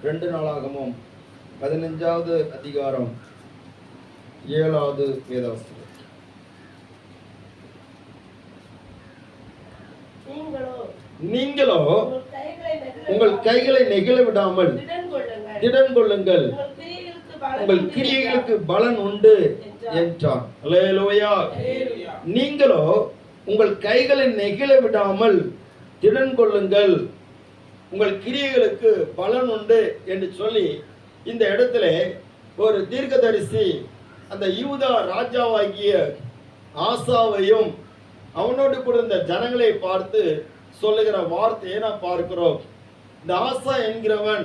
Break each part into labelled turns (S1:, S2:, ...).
S1: 2 நாளாகமும் 15வது அதிகாரம் 7வது வேதவசனம். நீங்களோ உங்கள் கைகளை நெகிழ விடாமல் திடன் கொள்ளுங்கள், உங்கள் கிரியைகளுக்கு பலன் உண்டு என்றான். அல்லேலூயா. நீங்களோ உங்கள் கைகளை நெகிழ விடாமல் திடன் கொள்ளுங்கள், உங்கள் கிரியைகளுக்கு பலன் உண்டு என்று சொல்லி இந்த இடத்துல ஒரு தீர்க்கதரிசி அந்த யூதா ராஜாவாகிய ஆசாவையும் அவனோடு கூட இந்த ஜனங்களை பார்த்து சொல்லுகிற வார்த்தையை நான் பார்க்கிறோம். இந்த ஆசா என்கிறவன்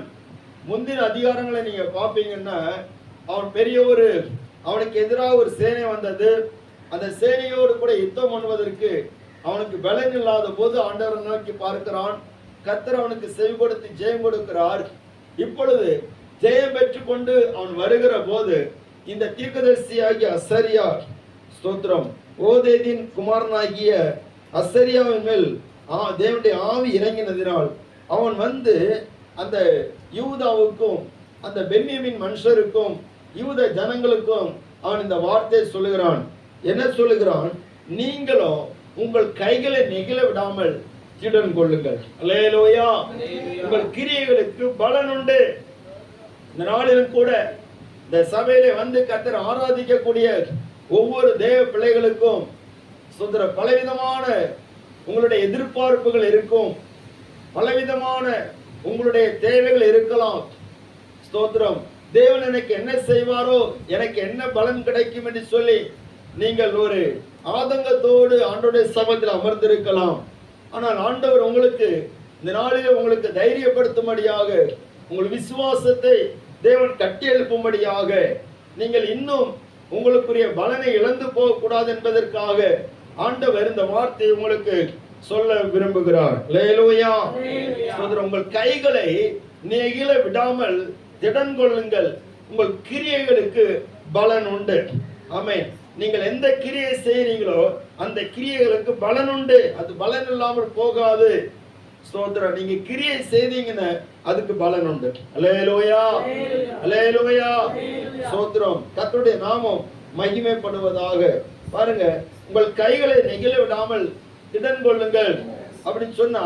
S1: முந்தின அதிகாரங்களை நீங்க பார்ப்பீங்கன்னா அவன் பெரிய அவனுக்கு எதிராக ஒரு சேனை வந்தது. அந்த சேனையோடு கூட யுத்தம் பண்ணுவதற்கு அவனுக்கு பலன் இல்லாத போது ஆண்டவரை நோக்கி பார்க்கிறான். கர்த்தர் அவனுக்கு செவிப்படுத்தி ஜெயம் கொடுக்கிறார். இப்பொழுது ஜெயம் பெற்று கொண்டு அவன் வருகிற போது இந்த தீர்க்கதரிசியாகிய அசரியா, ஸ்தோத்திரம், ஓதேதின் குமாரனாகிய அசரியாவின் மேல் தேவனுடைய ஆவி இறங்கினதினால் அவன் வந்து அந்த யூதாவுக்கும் அந்த பென்யமீன் மனுஷருக்கும் யூத ஜனங்களுக்கும் அவன் இந்த வார்த்தையை சொல்லுகிறான். என்ன சொல்லுகிறான்? நீங்களோ உங்கள் கைகளை நெகிழ விடாமல் திடன் கொள்ளுங்கள். அல்லேலூயா. உங்கள் கிரியைகளுக்கு பலன் உண்டு. இந்த நாளிலும் கூட இந்த சபையில வந்து கர்த்தரை ஆராதிக்கக்கூடிய ஒவ்வொரு தேவ பிள்ளைகளுக்கும் சுதந்திர பலவிதமான உங்களுடைய எதிர்பார்ப்புகள் இருக்கும், பலவிதமான உங்களுடைய தேவைகள் இருக்கலாம். ஸ்தோத்திரம். தேவன் எனக்கு என்ன செய்வாரோ, எனக்கு என்ன பலன் கிடைக்கும் என்று சொல்லி நீங்கள் ஒரு ஆதங்கத்தோடு ஆண்டவருடைய சபையில் அமர்ந்திருக்கலாம். ஆனால் ஆண்டவர் உங்களுக்கு இந்த நாளில் உங்களுக்கு தைரியப்படுத்தும்படியாக, உங்கள் விசுவாசத்தை தேவன் கட்டி எழுப்பும்படியாக, நீங்கள் இன்னும் உங்களுக்குரிய பலனை இழந்து போகக்கூடாது என்பதற்காக ஆண்டவர் இந்த வார்த்தையை உங்களுக்கு சொல்ல விரும்புகிறார். அல்லேலூயா. உங்கள் கைகளை நெகிழ விடாமல் திடன் கொள்ளுங்கள், உங்கள் கிரியைகளுக்கு பலன் உண்டு. ஆமென். நீங்கள் எந்த கிரியை செய்றீங்களோ அந்த கிரியைகளுக்கு பலன் உண்டு. அது பலன் இல்லாமல் போகாது. ஸ்தோத்திரம். நீங்க கிரியை செய்தீங்கன்னா அதுக்கு பலன் உண்டு. அல்லேலூயா, அல்லேலூயா. ஸ்தோத்திரம். கர்த்தருடைய நாமம் மகிமைப்படுவதாக. பாருங்க, உங்கள் கைகளை நெகிழ விடாமல் திடன் கொள்ளுங்கள் அப்படின்னு சொன்னா,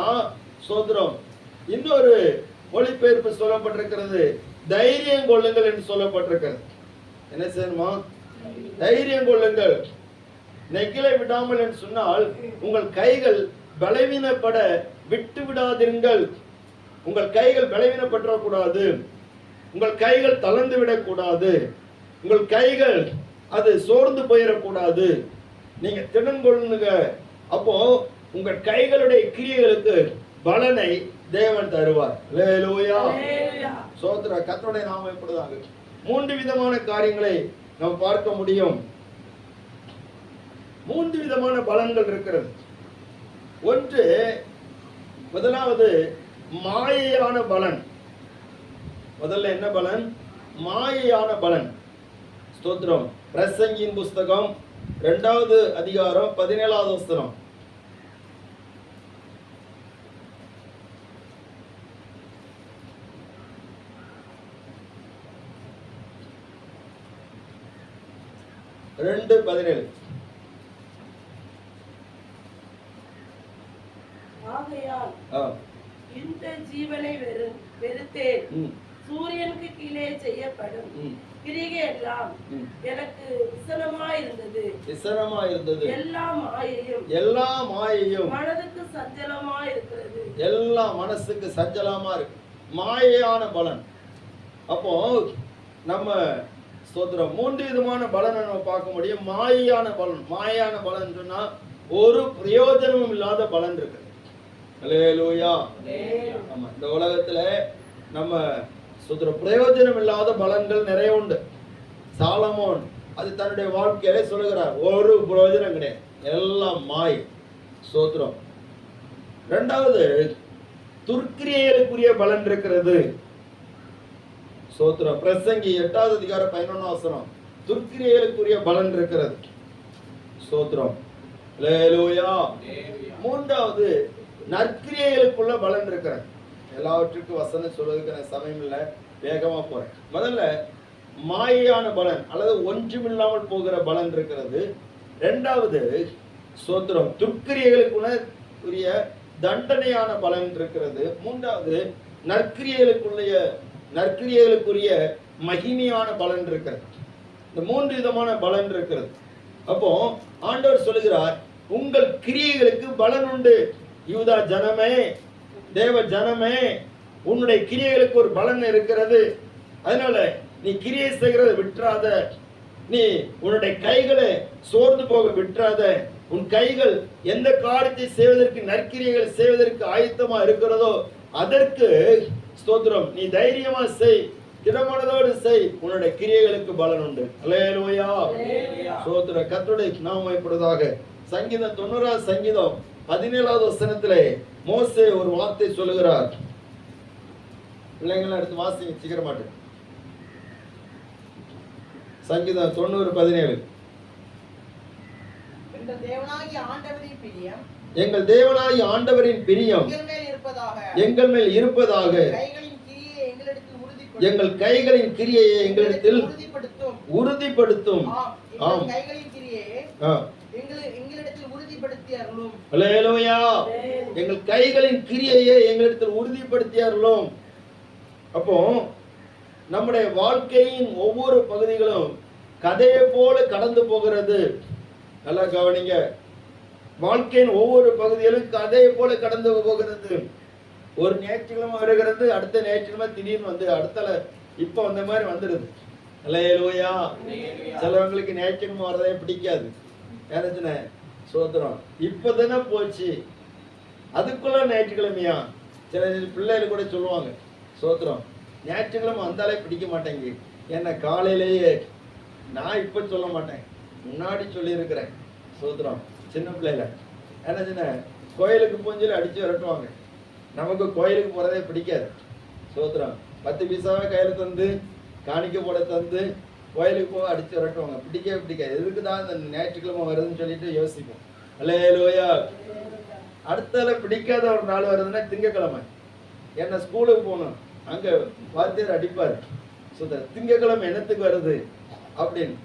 S1: ஸ்தோத்திரம், இன்னொரு மொழிபெயர்ப்பு சொல்லப்பட்டிருக்கிறது, தைரியம் கொள்ளுங்கள் என்று சொல்லப்பட்டிருக்கிறது. என்ன செய்யணுமா? தைரியம் கொள்ளுங்கள். நெகிழ விடாமல் என்று சொன்னால் உங்கள் கைகள் பலவீனப்பட விட்டு விடாதீர்கள். உங்கள் கைகள் பலவீனப்படக்கூடாது, உங்கள் கைகள் தளர்ந்து விடக்கூடாது, உங்கள் கைகள் அது சோர்ந்து போயிடக்கூடாது. நீங்க திடன் கொள்ளுங்க. அப்போ உங்கள் கைகளுடைய கிரியைகளுக்கு பலனை தேவன் தருவார். அல்லேலூயா. ஸ்தோத்திர. கர்த்தருடைய நாமம் எப்படிதாக 3 விதமான காரியங்களை நாம் பார்க்க முடியும். 3 விதமான பலன்கள் இருக்கிறது. ஒன்று, முதலாவது மாயையான பலன். முதல்ல என்ன பலன்? மாயையான பலன். ஸ்தோத்திரம். பிரசங்கியின் புஸ்தகம் 2வது அதிகாரம் 17வது வசனம்.
S2: இந்த ஜீவனை வெறுத்தேன், சூரியனுக்கு கீழே செய்யப்படும் கிரிகை எல்லாம் எனக்கு விசனமாயிருந்தது.
S1: எல்லா மாயையும்
S2: மனதுக்கு சஞ்சலமாயிருக்கிறது.
S1: எல்லா மனசுக்கு சஞ்சலமா இருக்கு. மாயையான பலன். அப்போ நம்ம ஸ்தோத்திரம் 3 விதமான பலனை நம்ம பார்க்க முடியும். மாயையான பலன். மாயையான பலன் சொன்னா ஒரு பிரயோஜனமும் இல்லாத பலன் இருக்கு. அல்லேலூயா. ஆமா, இந்த உலகத்துல நம்ம ஸ்தோத்திரம் பிரயோஜனம் இல்லாத பலன்கள் நிறைய உண்டு. சாலமோன் அது தன்னுடைய வாழ்க்கையில சொல்லுகிறார், ஒரு பிரயோஜனம் கிடையாது, எல்லாம் மாய். ஸ்தோத்திரம். 2வது, துர்க்கிரியைகளுக்குரிய பலன் இருக்கிறது. ஸ்தோத்திரம். பிரசங்கி 8வது அதிகாரம் 11வது வசனம். துர்க்கிரியைகளுக்குரிய பலன் இருக்கிறது. ஸ்தோத்திரம். அல்லேலூயா. 3வது, நற்கிரியைகளுக்குள்ள பலன் இருக்கிறது. எல்லாவற்றுக்கும் வசனம் சொல்வதற்கு சமயம் இல்லை. வேகமா போறேன். முதல்ல மாயையான பலன் அல்லது ஒன்றுமில்லாமல் போகிற பலன் இருக்கிறது. இரண்டாவது சோத்திரம் துர்க்கிரியைகளுக்குள்ள உரிய தண்டனையான பலன் இருக்கிறது. மூன்றாவது நற்கிரியைகளுக்குரிய மகிமையான பலன் இருக்கிறது. இந்த 3 விதமான பலன் இருக்கிறது. அப்போ ஆண்டவர் சொல்லுகிறார், உங்கள் கிரியைகளுக்கு பலன் உண்டு. யூதா ஜனமே, தேவ ஜனமே, உன்னுடைய கிரியைகளுக்கு ஒரு பலன் இருக்கிறது. அதனால நீ கிரியை செய்கிறத விட்டுறாத, நீ உன்னுடைய கைகளை சோர்ந்து போக விட்டுறாத. உன் கைகள் எந்த காரியத்தை செய்வதற்கு, நற்கிரியைகள் செய்வதற்கு ஆயத்தமா இருக்கிறதோ அதற்கு ஸ்தோத்திரம், நீ தைரியமா செய், திடமனதோடு செய், உன்னுடைய கிரியைகளுக்கு பலன் உண்டு. அல்லேலூயா, ஸ்தோத்திர. கர்த்தருடைய நாமம் மகிமைப்படுவதாக. சங்கீதம் 90 சங்கீதம் 17வது வசனத்திலே மோசே ஒரு வார்த்தை சொல்லுகிறார். பிள்ளைங்களை எடுத்து வாசிங்க சீக்கிரமாட்டு. சங்கீதம் 90:17. எங்கள் தேவனாகிய ஆண்டவரின் பிரியம் எங்கள் மேல் இருப்பதாக, எங்கள் கைகளின் கிரியையை எங்களிடத்தில் உறுதிப்படுத்தும். அல்லேலூயா, எங்கள் கைகளின் கிரியையை எங்களிடத்தில் உறுதிப்படுத்தியார்களும். அப்போ நம்முடைய வாழ்க்கையின் ஒவ்வொரு பகுதிகளும் கதையை போல கடந்து போகிறது. நல்லா கவனிங்க. வாழ்க்கையின் ஒவ்வொரு பகுதிகளும் கதையை போல கடந்து போகிறது. ஒரு ஞாயிற்றுக்கிழமை வருகிறது, அடுத்த ஞாயிற்றுக்கிழமை திடீர்னு வந்து அடுத்த இப்ப வந்த மாதிரி வந்துடுது. அல்லேலூயா. சிலவங்களுக்கு ஞாயிற்றுக்கிழமை வரதே பிடிக்காது. ஏன்னா சோத்திரம் இப்பதானே போச்சு, அதுக்குள்ள ஞாயிற்றுக்கிழமையா. சில பிள்ளைகள் கூட சொல்லுவாங்க, சோத்திரம் ஞாயிற்றுக்கிழமை வந்தாலே பிடிக்க மாட்டேங்க. என்ன காலையிலேயே, நான் இப்ப சொல்ல மாட்டேன், முன்னாடி சொல்லியிருக்கிறேன். சோத்திரம் சின்ன பிள்ளைல என்ன கோயிலுக்கு பூஞ்சல் அடிச்சு விரட்டுவாங்க. நமக்கு கோயிலுக்கு போறதே பிடிக்காது. சோத்திரம் 10 பைசாவை கையில தந்து காணிக்க போட தந்து கோயிலுக்கு போக அடிச்சு விரட்டுவாங்க. பிடிக்கவே பிடிக்காது. எதுக்குதான் இந்த ஞாயிற்றுக்கிழமை வருதுன்னு சொல்லிட்டு யோசிப்போம். அல்லேலூயா. அடுத்தால பிடிக்காத ஒரு நாள் வருதுன்னா திங்கக்கிழமை. என்ன ஸ்கூலுக்கு போகணும், அங்க வாத்தியார் அடிப்பாரு. திங்கக்கிழமை என்னத்துக்கு வருது அப்படின்னு.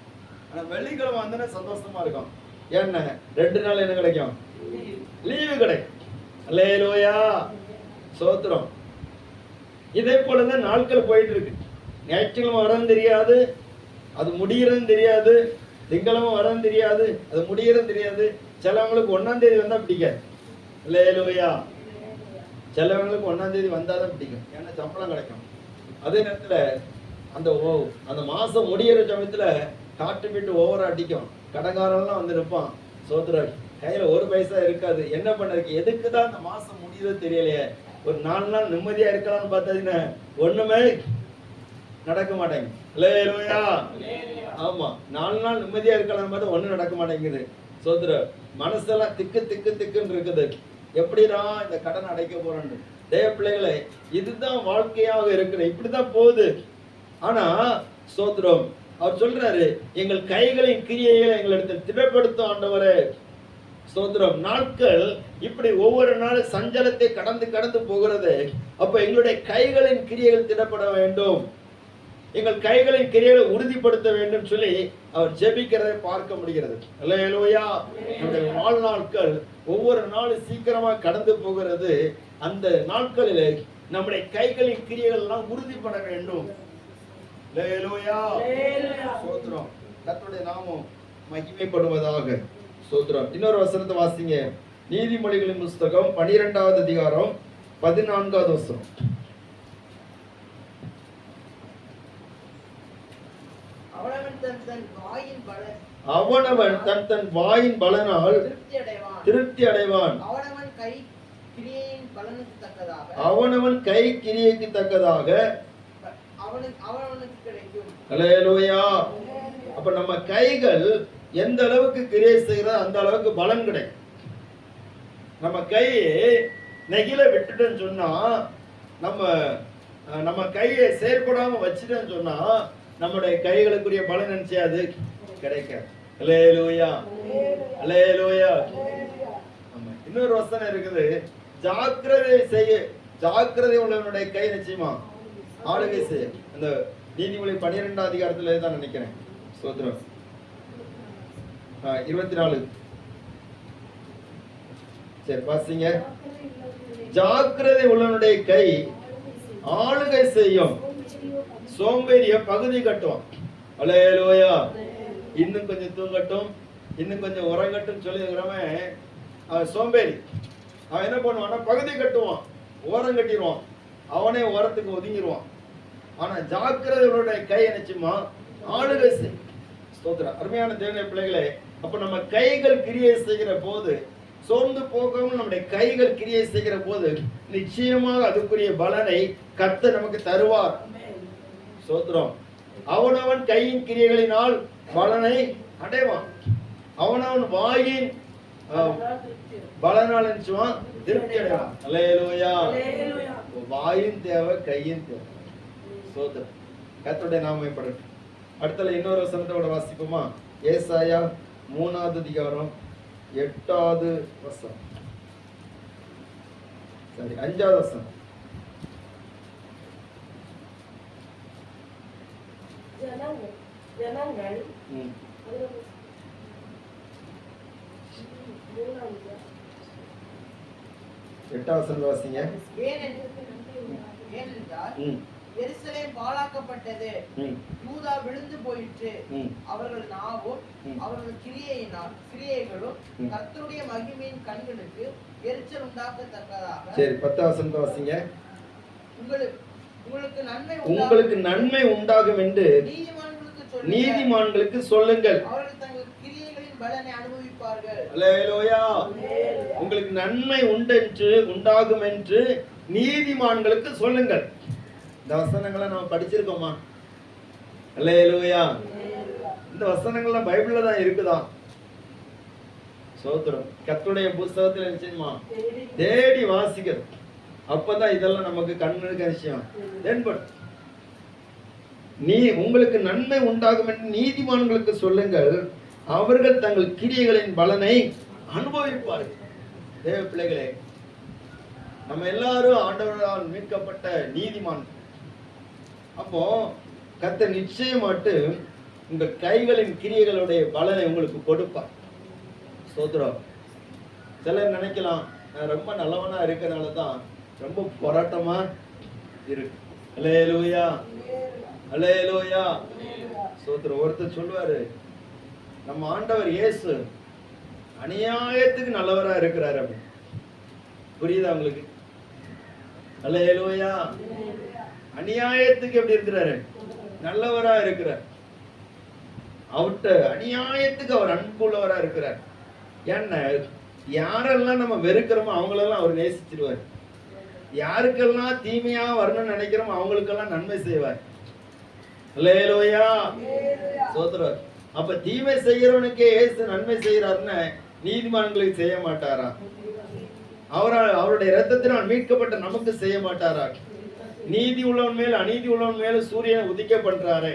S1: ஆனா வெள்ளிக்கிழமை வந்தோன்னா சந்தோஷமா இருக்கும். ஏன்னா 2 நாள் என்ன கிடைக்கும், லீவு கிடைக்கும். அல்லேலூயா, சோத்திரம். இதே போலதான் நாட்கள் போயிட்டு இருக்கு. ஞாயிற்றுக்கிழமை வரன்னு தெரியாது, அது முடிகிறதுன்னு தெரியாது. திங்கக்கிழமை வரன்னு தெரியாது, அது முடிகிறதுன்னு தெரியாது. சிலவங்களுக்கு 1ஆம் தேதி வந்தா பிடிக்காது. அல்லேலூயா. சிலவங்களுக்கு 1ஆம் தேதி வந்தாதான் பிடிக்கும், ஏன்னா சம்பளம் கிடைக்கும். அதே நேரத்துல அந்த மாசம் முடிகிற சமயத்துல காட்டு வீட்டு ஓவரா அடிக்கும். கடங்காரெல்லாம் வந்து நிற்பான். சோத்ரா கையில 1 பைசா இருக்காது. என்ன பண்ணதுக்கு, எதுக்குதான் அந்த மாசம் முடியுதோ தெரியலையே. ஒரு 4 நாள் நிம்மதியா இருக்கலாம்னு பார்த்தீங்கன்னா ஒண்ணுமே நடக்க மாட்டேங்குது. அல்லேலூயா. ஆமா, 4 நாள் நிம்மதியா இருக்கலாம்னு பார்த்தா ஒண்ணும் நடக்க மாட்டேங்குது. சோத்ரா மனசெல்லாம் திக்குன்னு இருக்குது. எப்படிதான் இந்த கடன் அடைக்க போறேன்னு. தேவ பிள்ளைகளே, இதுதான் வாழ்க்கையாக இருக்கிற, இப்படிதான் போகுது. ஆனா ஸ்தோத்திரம், அவர் சொல்றாரு, எங்கள் கைகளின் கிரியைகளை எங்களிடத்தில் திடப்படுத்தும் ஆண்டவரே. ஸ்தோத்திரம். நாட்கள் இப்படி ஒவ்வொரு நாளும் சஞ்சலத்தை கடந்து போகிறது. அப்ப எங்களுடைய கைகளின் கிரியைகள் திடப்பட வேண்டும், எங்கள் கைகளின் கிரியைகளை உறுதிப்படுத்த வேண்டும் சொல்லி அவர் ஜெபிக்கிறதை பார்க்க முடிகிறது. அல்லேலூயா. நம்முடைய வாழ்நாட்கள் ஒவ்வொரு நாளும் சீக்கிரமா கடந்து போகிறது. அந்த நாட்களிலே நம்முடைய கைகளின் கிரியைகள் எல்லாம் உறுதிப்பட வேண்டும். அல்லேலூயா. ஸ்தோத்திரம். கர்த்தருடைய நாமம் மகிமைப்படுவதாக. ஸ்தோத்திரம். இன்னொரு வசனத்தை வாசிங்க. நீதிமொழிகளின் புஸ்தகம் 12வது அதிகாரம் 14வது வசனம். அவனவன் தன் வாயின் பலனால் திருப்தி அடைவான். அவனவன் கை கிரியைக்கு தக்கதாக அல்லேலூயா. அப்ப நம்ம கைகள் எந்த அளவுக்கு கிரியை செய்கிறதோ அந்த அளவுக்கு பலன் கிடைக்கும். நம்ம கையை நெகிழ விட்டுட்டோன்னு சொன்னா, நம்ம கையை செயற்படாம வச்சுட்டோன்னு சொன்னா நம்முடைய கைகளுக்குரிய பலன் நினைச்சாது கிடைக்காது. அல்லேலூயா, அல்லேலூயா. இன்னொரு வசனம் இருக்குது, ஜாக்கிரதை உள்ளவனுடைய கை நிச்சயமா ஆளுகை செய்ய. இந்த நீதிமொழி 12ஆம் அதிகாரத்துல தான் நினைக்கிறேன். ஸ்தோத்திரம். 24. சரி வாசிங்க. ஜாக்கிரதை உள்ளவனுடைய கை ஆளுகை செய்யும், சோம்பேறிய பகுதி கட்டும். அல்லேலூயா. இன்னும் கொஞ்சம் தூங்கட்டும், இன்னும் கொஞ்சம் உறங்கட்டும் சொல்லி இருக்கிறவன் சோம்பேறி. அவன் என்ன பண்ணுவான்னா பகுதி கட்டுவான், ஓரம் கட்டிடுவான், அவனே ஓரத்துக்கு ஒதுங்கிடுவான். ஆனா ஜாக்கிரதைகளுடைய கை நினைச்சுமா ஆளுகை செய். ஸ்தோத்திரம். அருமையான தேவனுடைய பிள்ளைகளே, அப்ப நம்ம கைகள் கிரியை செய்கிற போது, சோர்ந்து போகாமல் நம்முடைய கைகள் கிரியை செய்கிற போது நிச்சயமாக அதுக்குரிய பலனை கர்த்தர் நமக்கு தருவார். ஸ்தோத்திரம். அவனவன் கையின் கிரியைகளினால் பலனை அடைவான். அவனவன் வாயின் பலனால் நினைச்சுவான் திருப்தி அடைவான். அல்லேலூயா. வாயின் தேவை, கையின் தேவை. ஸ்தோத்திரம். கர்த்தருடைய நாமம் மகிமைப்படட்டும். அடுத்தல இன்னொரு வசனத்தோட வாசிப்போமா? ஏசாயா 3ஆம் அதிகாரம் 8வது வசனம். சரி 5வது வசனம்.
S2: ஜனங்கள்
S1: 8வது வசனம் வாசிங்க.
S3: ஏனென்றால் எருசலேம் பாழாக்கப்பட்டது, யூதா விழுந்து போயிற்று. அவர்கள் நாவும் அவர்கள் கிரியைகளும் கர்த்தருடைய மகிமையின் கண்களுக்கு எரிச்சல் உண்டாக்கத்தக்கதாக.
S1: சரி 10வது வசனம் வாசிங்க.
S3: உங்களுக்கு நன்மை
S1: உண்டாகும் என்று நீதிமான்களுக்கு சொல்லுங்கள்,
S3: அவர்கள் தங்கள் கிரியைகளின் பலனை அனுபவிப்பார்கள்.
S1: அல்லேலூயா. உங்களுக்கு நன்மை உண்டாகும் என்று நீதிமான்களுக்கு சொல்லுங்கள். இந்த வசனங்களை நம்ம படிச்சிருக்கோமா? அல்லேலூயா. இந்த வசனங்கள்லாம் பைபிள்ல தான் இருக்குதா? ஸ்தோத்திரம். கர்த்தருடைய புத்தகத்துல நிச்சயமா தேடி வாசிக்கிறது. அப்பதான் இதெல்லாம் நமக்கு கண்ணுக்கு விஷயம் தென்படும். உங்களுக்கு நன்மை உண்டாகும் என்று நீதிமான்களுக்கு சொல்லுங்கள், அவர்கள் தங்கள் கிரியைகளின் பலனை அனுபவிப்பார்கள். தேவ பிள்ளைகளே, நம்ம எல்லாரும் ஆண்டவரால் மீட்கப்பட்ட நீதிமான். அப்போ கர்த்தர் நிச்சயமாட்டு உங்கள் கைகளின் கிரியைகளுடைய பலனை உங்களுக்கு கொடுப்பார். ஸ்தோத்திரம். சிலர் நினைக்கலாம், நான் ரொம்ப நல்லவனா இருக்கிறனால தான் ரொம்ப போராட்டமா இருக்கு. அல்லேலூயா, அல்லேலூயா. ஸ்தோத்திரம். ஒருத்தர் சொல்லுவாரு, நம்ம ஆண்டவர் இயேசு அநியாயத்துக்கு நல்லவரா இருக்கிறாரு அப்படின்னு. புரியுதா உங்களுக்கு? அல்லேலூயா. அநியாயத்துக்கு எப்படி இருக்கிறாரு? நல்லவரா இருக்கிறார். அவர்கிட்ட அநியாயத்துக்கு அவர் அன்புள்ளவரா இருக்கிறார். ஏன்னா யாரெல்லாம் நம்ம வெறுக்கிறோமோ அவங்களெல்லாம் அவர் நேசிச்சிருவார். யாருக்கெல்லாம் தீமையா வரணும்னு நினைக்கிறோமோ அவங்களுக்கெல்லாம் நன்மை செய்வார். அல்லேலூயா. ஸ்தோத்திரம். அப்ப தீமை செய்யறவனுக்கே இயேசு நன்மை செய்யறாருன்னு நீதிமான்களுக்கு செய்ய மாட்டாரா? அவருடைய இரத்தத்தினால் மீட்கப்பட்ட நமக்கு செய்ய மாட்டாரா? நீதி உள்ளவன் மேல் அநீதி உள்ளவன் மேல சூரியனை உதிக்க பண்றாரு,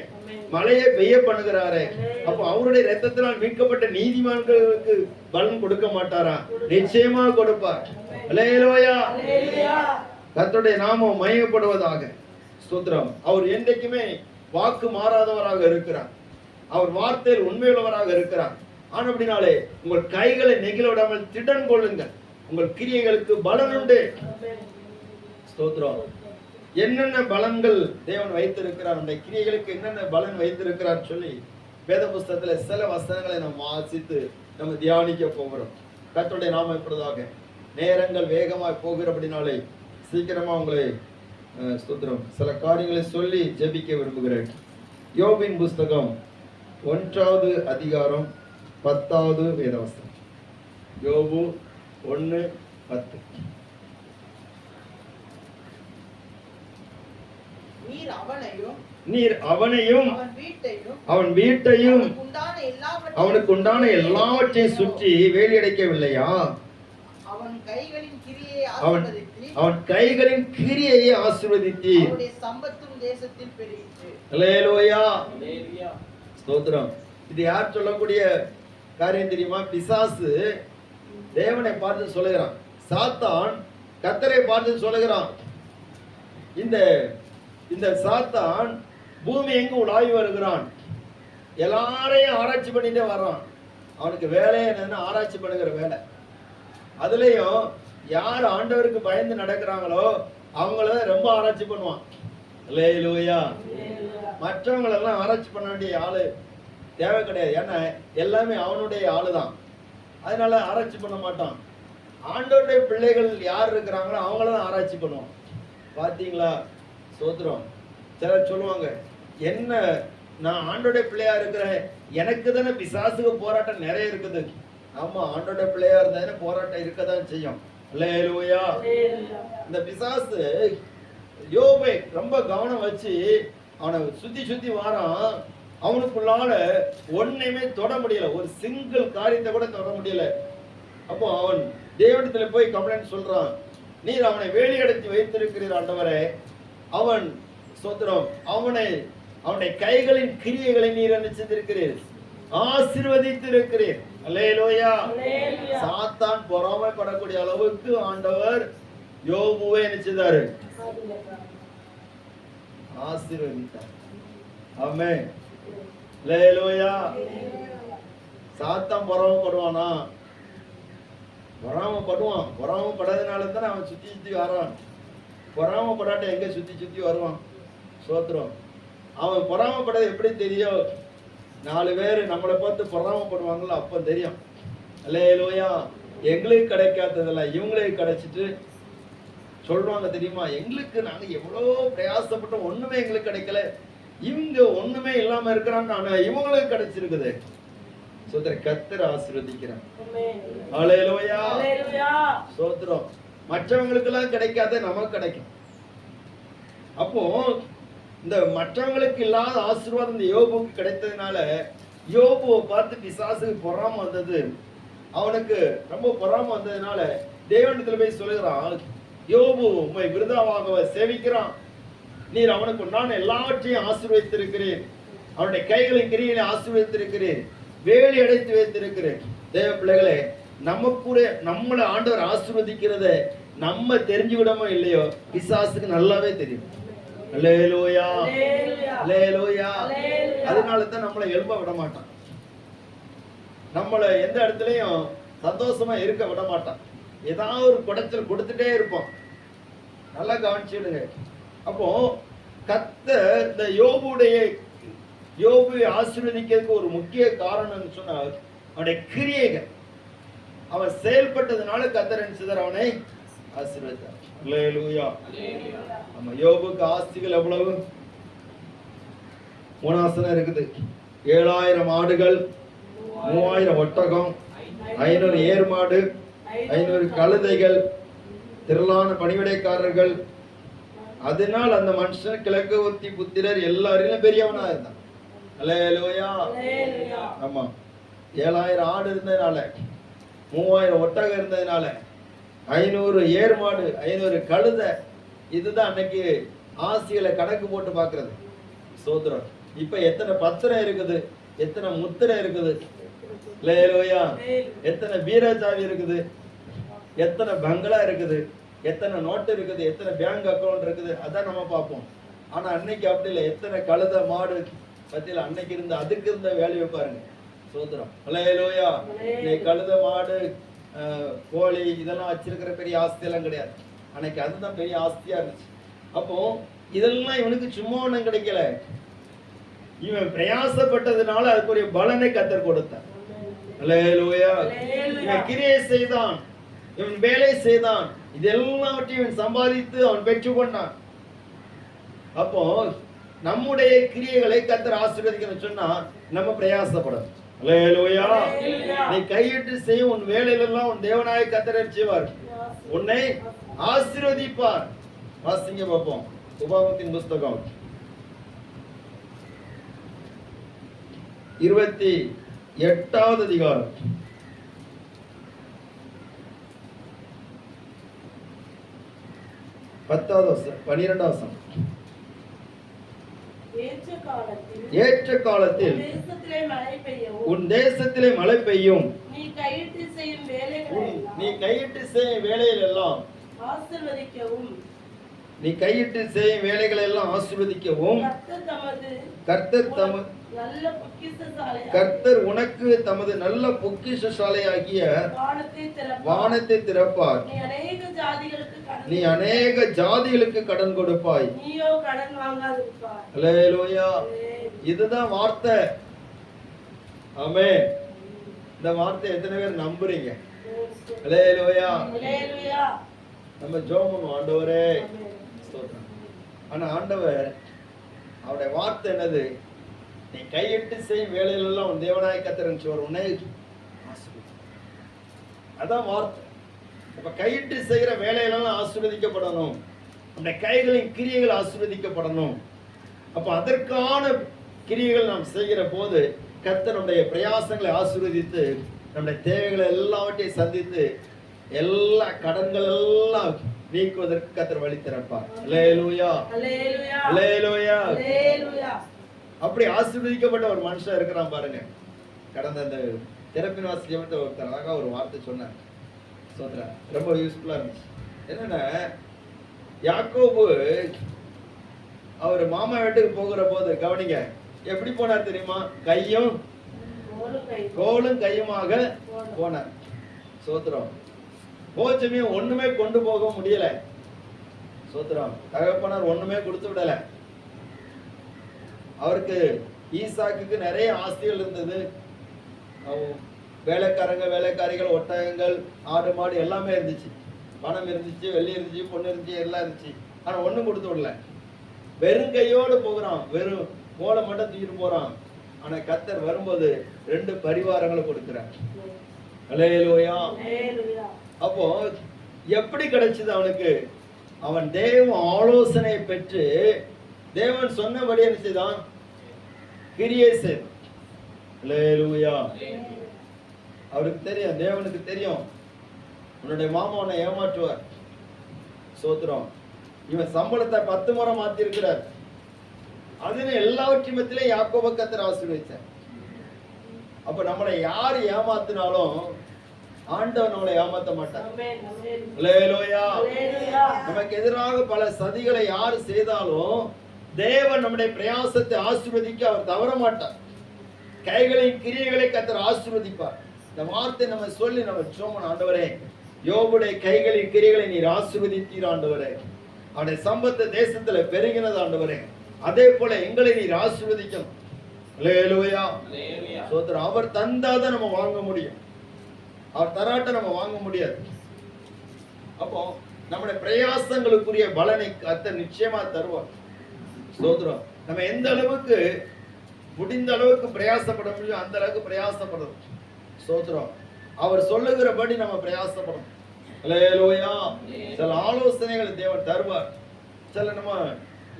S1: மழையை பெய்ய பண்ணுகிறாரு. அப்ப அவருடைய இரத்தத்தினால் மீட்கப்பட்ட நீதிமான்களுக்கு பலன் கொடுக்க மாட்டாரா? நிச்சயமா கொடுப்பார். அல்லேலூயா. கர்த்தருடைய நாமம் மகிமைப்படுவதாக. ஸ்தோத்திரம். அவர் என்றைக்குமே வாக்கு மாறாதவராக இருக்கிறார். அவர் வார்த்தையில் உண்மையுள்ளவராக இருக்கிறார். ஆனபடினாலே உங்கள் கைகளை நெகிழ விடாமல் திடன் கொள்ளுங்கள். உங்கள் கிரியைகளுக்கு பலன் உண்டு. ஸ்தோத்திரம். என்னென்ன பலன்கள் தேவன் வைத்திருக்கிறார், அந்த கிரியைகளுக்கு என்னென்ன பலன் வைத்திருக்கிறார் சொல்லி வேத புஸ்தகத்துல சில வசனங்களை நம்ம வாசித்து நம்ம தியானிக்க போகிறோம். கர்த்தருடைய நாமம் இப்படிதாக. நேரங்கள் வேகமாய் போகிறபடினாலே சீக்கிரமா உங்களை ஸ்தோத்திரம் சில காரியங்களை சொல்லி ஜெபிக்க விரும்புகிறேன். யோபின் புஸ்தகம் 1வது அதிகாரம் 10வது வேதவசனம். யோபு 1:10. நீர் அவனையும் அவன் வீட்டையும் அவனுக்கு உண்டான எல்லாவற்றையும் சுற்றி வேலியடைக்கவில்லையா? அவன் கைகளின் கிரியையை ஆசீர்வதித்தீர். அல்லேலூயா. ஸ்தோத்திரம். இது யார் சொல்லக்கூடிய காரியம் தெரியுமா? பிசாசு தேவனை பார்த்து சொல்லுகிறான், சாத்தான் கர்த்தரை பார்த்து சொல்லுகிறான், இந்த இந்த சாத்தான் பூமி எங்கு உலாவி வருகிறான், எல்லாரையும் ஆராய்ச்சி பண்ணிட்டே வர்றான். அவனுக்கு வேலையே என்னன்னா ஆராய்ச்சி பண்ணுகிற வேலை. அதுலயும் யார் ஆண்டவருக்கு பயந்து நடக்கிறாங்களோ அவங்கள ரொம்ப ஆராய்ச்சி பண்ணுவான். அல்லேலூயா. மற்றவங்களெல்லாம் ஆராய்ச்சி பண்ண வேண்டிய ஆளு தேவை கிடையாது. ஏன்னா எல்லாமே அவனுடைய ஆளு தான். அதனால ஆராய்ச்சி பண்ண மாட்டான். ஆண்டவருடைய பிள்ளைகள் யார் இருக்கிறாங்களோ அவங்கள தான் ஆராய்ச்சி பண்ணுவான். பார்த்தீங்களா? சோத்திரம். சிலர் சொல்லுவாங்க, என்ன நான் ஆண்டோடைய பிள்ளையா இருக்கிறேன், எனக்கு தானே பிசாசுக்கு போராட்டம் நிறைய இருக்குது. ஆமா, ஆண்டோடைய பிள்ளையா இருந்தா போராட்டம் இருக்கதான் செய்யும். அல்லேலூயா. இந்த பிசாசு யோபை ரொம்ப கவனம் வச்சு அவனை சுத்தி சுத்தி வாரான். அவனுக்குள்ளால ஒன்னையுமே தொட முடியல, ஒரு சிங்கிள் காரியத்தை கூட தொட முடியல. அப்போ அவன் தேவனிடத்துல போய் கம்ப்ளைண்ட் சொல்றான், நீர் அவனை வேலி அடைத்து வைத்திருக்கிறீர் ஆண்டவரே. அவன் சோத்திரம், அவனுடைய கைகளின் கிரியைகளை நீர் நினைச்சிருக்கிறீர், ஆசீர்வதித்திருக்கிறீர். அல்லேலூயா. சாத்தான் பொறாமைப்படக்கூடிய அளவுக்கு ஆண்டவர் யோபுவை நினைச்சாரு, ஆசீர்வதித்தார். ஆமென். அல்லேலூயா. சாத்தான் பொறாமைப்படுவானா? பொறாமைப்படுவான். பொறாமைப்படாதனால தான் அவன் சுத்தி சுத்தி வரான். பொறாமைப்படாட்ட எங்க சுத்தி சுத்தி வருவான்? சோத்திரம். அவன் பொறாமைப்படாத எப்படி தெரியும்? 4 பேர் நம்மளை பார்த்து பொறாமைப்படுவாங்களோ அப்ப தெரியும். அல்லேலூயா. எங்களுக்கு கிடைக்காததெல்லாம் இவங்களுக்கு கிடைச்சிட்டு சொல்றாங்க தெரியுமா, எங்களுக்கு நாங்க எவ்வளவு பிரயாசப்பட்டோம், ஒண்ணுமே எங்களுக்கு கிடைக்கல, இவங்க ஒண்ணுமே இல்லாம இருக்கிறாங்க, ஆனா இவங்களுக்கு கிடைச்சிருக்குது. சோத்திரம். கர்த்தர் ஆசீர்வதிக்கிறார். அல்லேலூயா. சோத்திரம். மற்றவங்களுக்கு எல்லாம் கிடைக்காத நமக்கு கிடைக்கும். அப்போ இந்த மற்றவங்களுக்கு இல்லாத ஆசீர்வாதம் இந்த யோபுக்கு கிடைத்ததுனால யோபுவை பார்த்து பிசாசுக்கு பொறாம வந்தது. அவனுக்கு ரொம்ப பொறாம வந்ததுனால தேவனிடத்துல போய் சொல்லுகிறான், யோபு உம்மை விருதாவாக சேவிக்கிறான், நீர் அவனுக்கு உண்டான எல்லாவற்றையும் ஆசீர்வதித்திருக்கிறேன், அவனுடைய கைகளின் கிரியை ஆசீர்வதித்திருக்கிறேன், வேலி அடைத்து வைத்திருக்கிறேன். தேவ பிள்ளைகளே, நம்மளை ஆண்டவர் ஆசீர்வதிக்கிறத நம்ம தெரிஞ்சுவிடமோ இல்லையோ பிசாசுக்கு நல்லாவே தெரியும். அல்லேலூயா. அல்லேலூயா. அதனால தான் நம்மளை எழுப்ப விட மாட்டான், நம்மளை எந்த இடத்துலயும் சந்தோஷமா இருக்க விட மாட்டான். ஏதாவது ஒரு குடைச்சல் கொடுத்துட்டே இருப்போம். நல்லா கவனிச்சுடுங்க. அப்போ கர்த்தர் இந்த யோபுவை ஆசீர்வதிக்கிறதுக்கு ஒரு முக்கிய காரணம் சொன்னால் அவனுடைய கிரியைகள். அவன் செயல்பட்டதுனால கர்த்தர் நினைச்சதார் அவனை ஆசீர்வதித்தார். அல்லேலூயா. நம்ம யோபுக்கு ஆஸ்திகள் எவ்வளவு? 3 வசனம் இருக்குது. 7000 ஆடுகள், 3000 ஒட்டகம், 500 ஏர் மாடு, 500 கழுதைகள், திரளான பணிவிடைக்காரர்கள். அதனால் அந்த மனுஷன் கிழக்கு ஒத்தி புத்திரர் எல்லாரிலும் பெரியவனா இருந்தான். அல்லேலூயா. ஆமா. 7000 ஆடு இருந்ததுனால, 3000 ஒட்டகம் இருந்ததுனால, 500 ஏர் மாடு, 500 கழுதை. இதுதான் அன்னைக்கு ஆசிகளை கணக்கு போட்டு பாக்குறது. சோதரம். இப்ப எத்தனை பத்திரம் இருக்குது, எத்தனை முத்திரை இருக்குது, அல்லேலூயா, எத்தனை வீரச்சாவி இருக்குது, எத்தனை பங்களா இருக்குது, எத்தனை நோட்டு இருக்குது, எத்தனை பேங்க் அக்கௌண்ட் இருக்குது, அதான் நம்ம பார்ப்போம். ஆனா அன்னைக்கு அப்படி இல்லை. எத்தனை கழுதை மாடு பத்தியில அன்னைக்கு இருந்த அதுக்கு இருந்த வேல்யூ பாருங்க. சோதரம். அல்லேலூயா. கழுதை மாடு கோழி இதெல்லாம் வச்சிருக்கிற பெரிய ஆஸ்தி எல்லாம் கிடையாது. அன்னைக்கு அதுதான் பெரிய ஆஸ்தியா இருந்துச்சு. அப்போ இதெல்லாம் இவனுக்கு சும்மா ஒண்ணும் கிடைக்கல, இவன் பிரயாசப்பட்டதுனால அதுக்குரிய பலனை கர்த்தர் கொடுத்தார். அல்லேலூயா. இவன் கிரியை செய்தான், இவன் வேலை செய்தான், இதெல்லாவற்றையும் இவன் சம்பாதித்து அவன் பெற்றுக்கொண்டான். அப்போ நம்முடைய கிரியைகளை கர்த்தர் ஆசீர்வதிக்கணும்னு சொன்னா நம்ம பிரயாசப்படும். அல்லேலூயா. நீ கையிட்டு செய்யும் உன் வேலையிலெல்லாம் உன் தேவனாய கர்த்தர் செய்வார், உன்னை ஆசீர்வதிப்பார். வாசிங்க பார்ப்போம். உபாகமத்தின் புஸ்தகம் 28வது அதிகாரம் 10வது வசனம் 12வது வசனம். ஏற்ற காலத்தில் உன் தேசத்திலே மழை பெய்யும், நீ கையிட்டு செய்யும் வேலையில் எல்லாம் நீ கையிட்டு செய்யும் வேலைகளை எல்லாம் ஆசீர்வதிக்கவும் கர்த்தர் உனக்கு தமது நல்ல பொக்கிஷசாலையாகிய வானத்தை திறப்பார். நீ அநேக ஜாதிகளுக்கு கடன் கொடுப்பாய். அல்லேலூயா. இதுதான் வார்த்தை. ஆமென். இந்த வார்த்தை எத்தனை பேர் நம்புறீங்க? அல்லேலூயா. நம்ம ஜெபம் பண்ணுவோம், ஆண்டவரே ஸ்தோத்திரம். ஆனா ஆண்டவர் அவருடைய வார்த்தை என்னது? நீ கையிட்டு செய்யும் வேலையிலெல்லாம் உன் தேவனாய் கர்த்தர் உன்னை அதான் வார்த்தை. இப்ப கையிட்டு செய்யற வேலையிலெல்லாம் ஆசீர்வதிக்கப்படணும். நம்முடைய கைகளின் கிரியைகள் ஆசீர்வதிக்கப்படணும். அப்ப அதற்கான கிரியைகள் நாம் செய்கிற போது கர்த்தர் நம்முடைய பிரயாசங்களை ஆசீர்வதித்து நம்முடைய தேவைகளை எல்லாவற்றையும் சந்தித்து எல்லா கடன்கள் எல்லாம் நீக்குவதற்கு கர்த்தர் வழி திறப்பார். அல்லேலூயா. அல்லேலூயா. அல்லேலூயா. அல்லேலூயா. அப்படி ஆசீர்வதிக்கப்பட்ட ஒரு மனுஷன் இருக்கிறான் பாருங்க. கடந்த அந்த தெரப்பின் வாசியமத்தை ஒருத்தர் அழகா ஒரு வார்த்தை சொன்னார். சொல்றேன், ரொம்ப யூஸ்ஃபுல்லா இருந்துச்சு. என்னன்னா, யாக்கோபு அவர் மாமா வீட்டுக்கு போகிற போது கவனிங்க, எப்படி போனார் தெரியுமா? கோலும் கையுமாக போனார். சோத்திரம். போச்சுமே ஒண்ணுமே கொண்டு போக முடியல. சோத்திரம். தகப்பனார் ஒண்ணுமே கொடுத்து விடல. அவருக்கு ஈசாக்குக்கு நிறைய ஆஸ்திகள் இருந்தது. வேலைக்காரிகள், ஒட்டகங்கள், ஆடு மாடு எல்லாமே இருந்துச்சு. பணம் இருந்துச்சு, வெள்ளி இருந்துச்சு, பொண்ணு இருந்துச்சு, எல்லாம் இருந்துச்சு. ஆனா ஒண்ணும் கொடுத்து விடல. வெறும் கையோடு போகிறான். வெறும் கோலை மட்டும் தூக்கிட்டு போறான். ஆனா கர்த்தர் வரும்போது 2 பரிவாரங்களை கொடுக்கிறார். அல்லேலூயா. அப்போ எப்படி கிடைச்சது அவனுக்கு? அவன் தேவ ஆலோசனை பெற்று தேவன் சொன்னபடி என்ன செய்தான்? கிரியை செய்தான். அல்லேலூயா. அவருக்கு தெரியும், தேவனுக்கு தெரியும், உன்னுடைய மாமா உன்னை ஏமாற்றுவார். சோத்திரம். இவன் சம்பளத்தை 10 முறை மாத்தி இருக்கிறார். அதுன்னு எல்லாவற்றின் மத்தியிலே யாக்கோபை கர்த்தர் ஆசீர்வதிச்சார். அப்ப நம்மளை யார் ஏமாத்தினாலும் ஆண்டவன் நம்மளை ஏமாத்த மாட்டார். அல்லேலூயா. நமக்கு எதிராக பல சதிகளை யார் செய்தாலும் தேவன் நம்முடைய பிரயாசத்தை ஆசீர்வதிக்க அவர் தவற மாட்டார். கைகளின் கிரியைகளை கர்த்தர் ஆசீர்வதிப்பார். இந்த வார்த்தை நம்ம சொல்லி நம்ம சோமன், ஆண்டவரே யோபுடைய கைகளின் கிரியைகளை நீர் ஆசீர்வதித்தீர் ஆண்டவரே. அவருடைய சம்பத்து தேசத்துல பெருகினது ஆண்டவரே. அதே போல எங்களை நீர் ஆசீர்வதிக்கணும். அல்லேலூயா. சோதரன், அவர் தந்தாதான் நம்ம வாங்க முடியும். அவர் தராட்ட நம்ம வாங்க முடியாது. அப்போ நம்முடைய பிரயாசங்களுக்குரிய பலனை கர்த்தர் நிச்சயமா தருவார். சோதரம். நம்ம எந்த அளவுக்கு முடிந்த அளவுக்கு பிரயாசப்பட முடியும் அந்த அளவுக்கு பிரயாசப்படணும். சோதரம். அவர் சொல்லுகிறபடி நம்ம பிரயாசப்படணும். அல்லேலூயா. சில ஆலோசனைகள் தேவன் தருவார். சில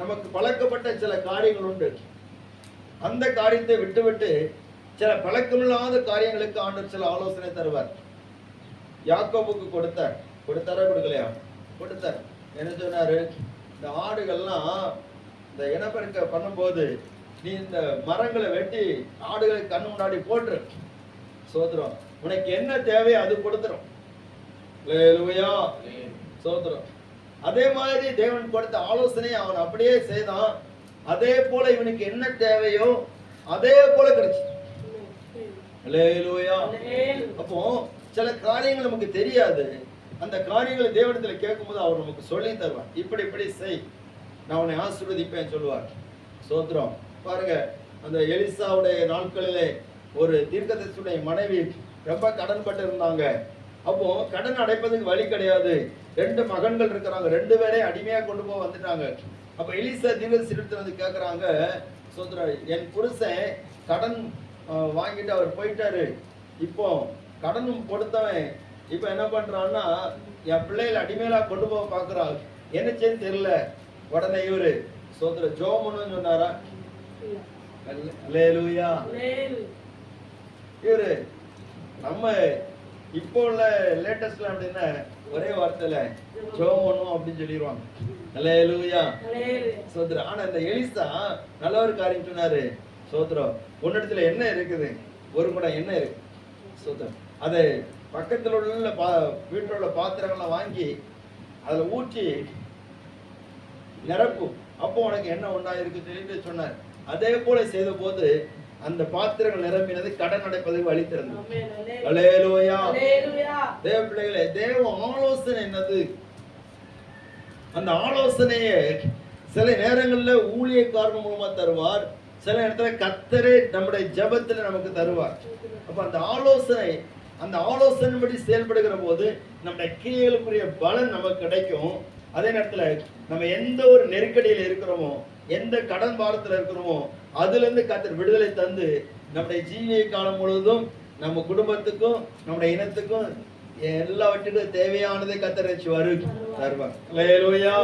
S1: நமக்கு பழக்கப்பட்ட சில காரியங்கள் உண்டு. அந்த காரியத்தை விட்டுவிட்டு சில பழக்கமில்லாத காரியங்களுக்கு ஆண்டவர் சில ஆலோசனை தருவார். யாக்கோபுக்கு கொடுத்தாரா கொடுக்கலையா? கொடுத்தார். என்ன சொன்னாரு? இந்த ஆடுகள்லாம் இந்த இனப்பெருக்க பண்ணும்போது நீ இந்த மரங்களை வெட்டி ஆடுகளுக்கு கண்ணு முன்னாடி போட்டுரு. சோத்திரம். உனக்கு என்ன தேவையோ அது கொடுத்துரும். அல்லேலூயா. சோத்திரம். அதே மாதிரி தேவன் கொடுத்த ஆலோசனை அவன் அப்படியே செய்தான். அதே போல இவனுக்கு என்ன தேவையோ அதே போல கிடைச்சு. அல்லேலூயா. அப்போ சில காரியங்கள் நமக்கு தெரியாது. அந்த காரியங்களை தேவனிடத்துல கேட்கும்போது அவர் நமக்கு சொல்லி தருவார். இப்படி இப்படி செய், நான் உன்னை ஆசீர்வதிப்பேன் சொல்லுவார். சோத்திரம். பாருங்க, அந்த எலிசாவுடைய நாட்களிலே ஒரு தீர்க்கதரிசியுடைய மனைவி ரொம்ப கடன் பட்டு இருந்தாங்க. அப்போ கடன் அடைப்பதுக்கு வழி கிடையாது. 2 மகன்கள் இருக்கிறாங்க. 2 பேரே அடிமையா கொண்டு போக வந்துட்டாங்க. அப்ப எலிசா தீர்க்கதரிசியிடத்துல வந்து கேட்கறாங்க, சோத்திரம், என் புருஷன் கடன் வாங்கிட்டு அவர் போயிட்டாரு. இப்போ கடனும் கொடுத்தவன் இப்ப என்ன பண்றான்னா என் பிள்ளைகளை அடிமையிலா கொண்டு போக பாக்குறாங்க. என்ன செய்யன்னு தெரியல. உடனே இவரு சோத்திர ஜோமனு சொன்னாரா? அல்லேலூயா. இவரு நம்ம இப்போ உள்ள லேட்டஸ்ட்ல அப்படின்னா ஒரே வார்த்தையில ஜோமனும் அப்படின்னு சொல்லிடுவாங்க. அல்லேலூயா. சோத்திரம். ஆனா இந்த எலிசா நல்ல ஒரு காரியம் சொன்னாரு. சோத்திரம், உன்னிடத்துல என்ன இருக்குது? ஒரு குடம் என்ன இருக்கு? சோத்திரம். அதை பக்கத்துல உள்ள வீட்டில் உள்ள பாத்திரங்களை வாங்கி அதுல ஊற்றி நிரப்பும். அப்போ உனக்கு என்ன உண்டாயிருக்கு சொல்லிட்டு சொன்னார். அதே போல செய்த போது அந்த பாத்திரங்கள் நிரம்பினது, கடன் அடைப்பதற்கு வழி திறந்தது. அல்லேலூயா. தேவ பிள்ளைகளே, தேவ ஆலோசனை என்னது? அந்த ஆலோசனையை சில நேரங்கள்ல ஊழியக்காரன் மூலமா தருவார், சில நேரத்துல கர்த்தரே நம்முடைய ஜெபத்துல நமக்கு தருவார். அப்ப அந்த ஆலோசனைப்படி செயல்படுகிற போது நம்முடைய கிரியைகளுக்குரிய பலன் நமக்கு கிடைக்கும். அதே நேரத்துல நம்ம எந்த ஒரு நெருக்கடியில இருக்கிறோமோ, எந்த கடன் பாரத்துல இருக்கிறோமோ, அதுல இருந்து கர்த்தர் விடுதலை தந்து நம்முடைய ஜீவிய காலம் முழுவதும் நம்ம குடும்பத்துக்கும் நம்முடைய இனத்துக்கும் எல்லாவற்றுக்கும் தேவையானதை கர்த்தர் தருவார். அல்லேலூயா.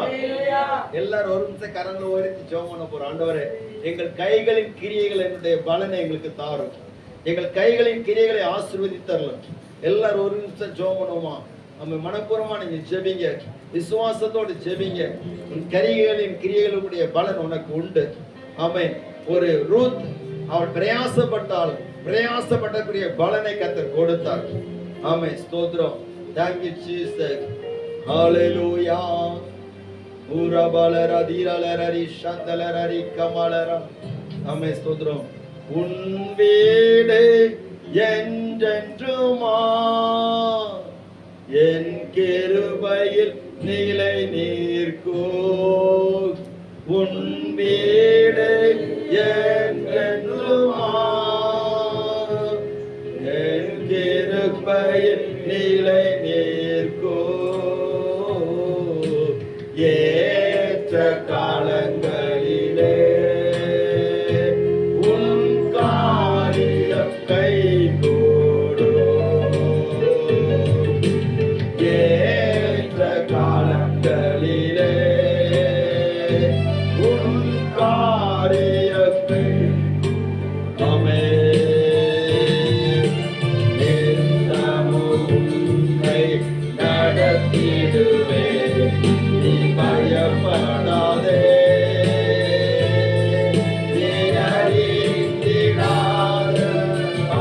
S1: எல்லாரும் ஒரு நிமிஷம் கரங்களை உயர்த்தி ஜெபம் பண்ண போறோம். ஆண்டவரே, எங்கள் கைகளின் கிரியைகள் என்னுடைய பலனை எங்களுக்கு தாரும். எங்கள் கைகளின் கிரியைகளை ஆசீர்வதித்தரலாம். எல்லாரும் ஒரு நிமிஷம் ஜெபம் பண்ணுவோமா? நம்ம மனப்பூர்வமா நீங்க ஜெபிங்க, விசுவாசத்தோடு ஜெபிங்க. உன் கைகளின் கிரியைகளுடைய பலன் உனக்கு உண்டு. ஆமென். ஒரு ரூத் அவள் பிரயாசப்பட்டக்கூடிய பலனை கர்த்தர் கொடுத்தார். ஆமென். ஸ்தோத்திரம். Thank you Jesus. Hallelujah. ஊரபலர தீரலரரி சந்தலரரி கமலர. ஆமென். ஸ்தோத்திரம். உன் வீடு என்றென்றுமா என் கிருபையில் நிலை நிற்கும். உன் வீடு என்றென்றுமா என் கிருபையில் நிலை நிற்கும். ஏற்ற காலங்களிலே உன் காரியம் கைகூடும். ஏற்ற காலங்களிலே உன் காரியத்தை நடத்திடுவே. நீ பயப்படாதே, நீ அறிந்திடாத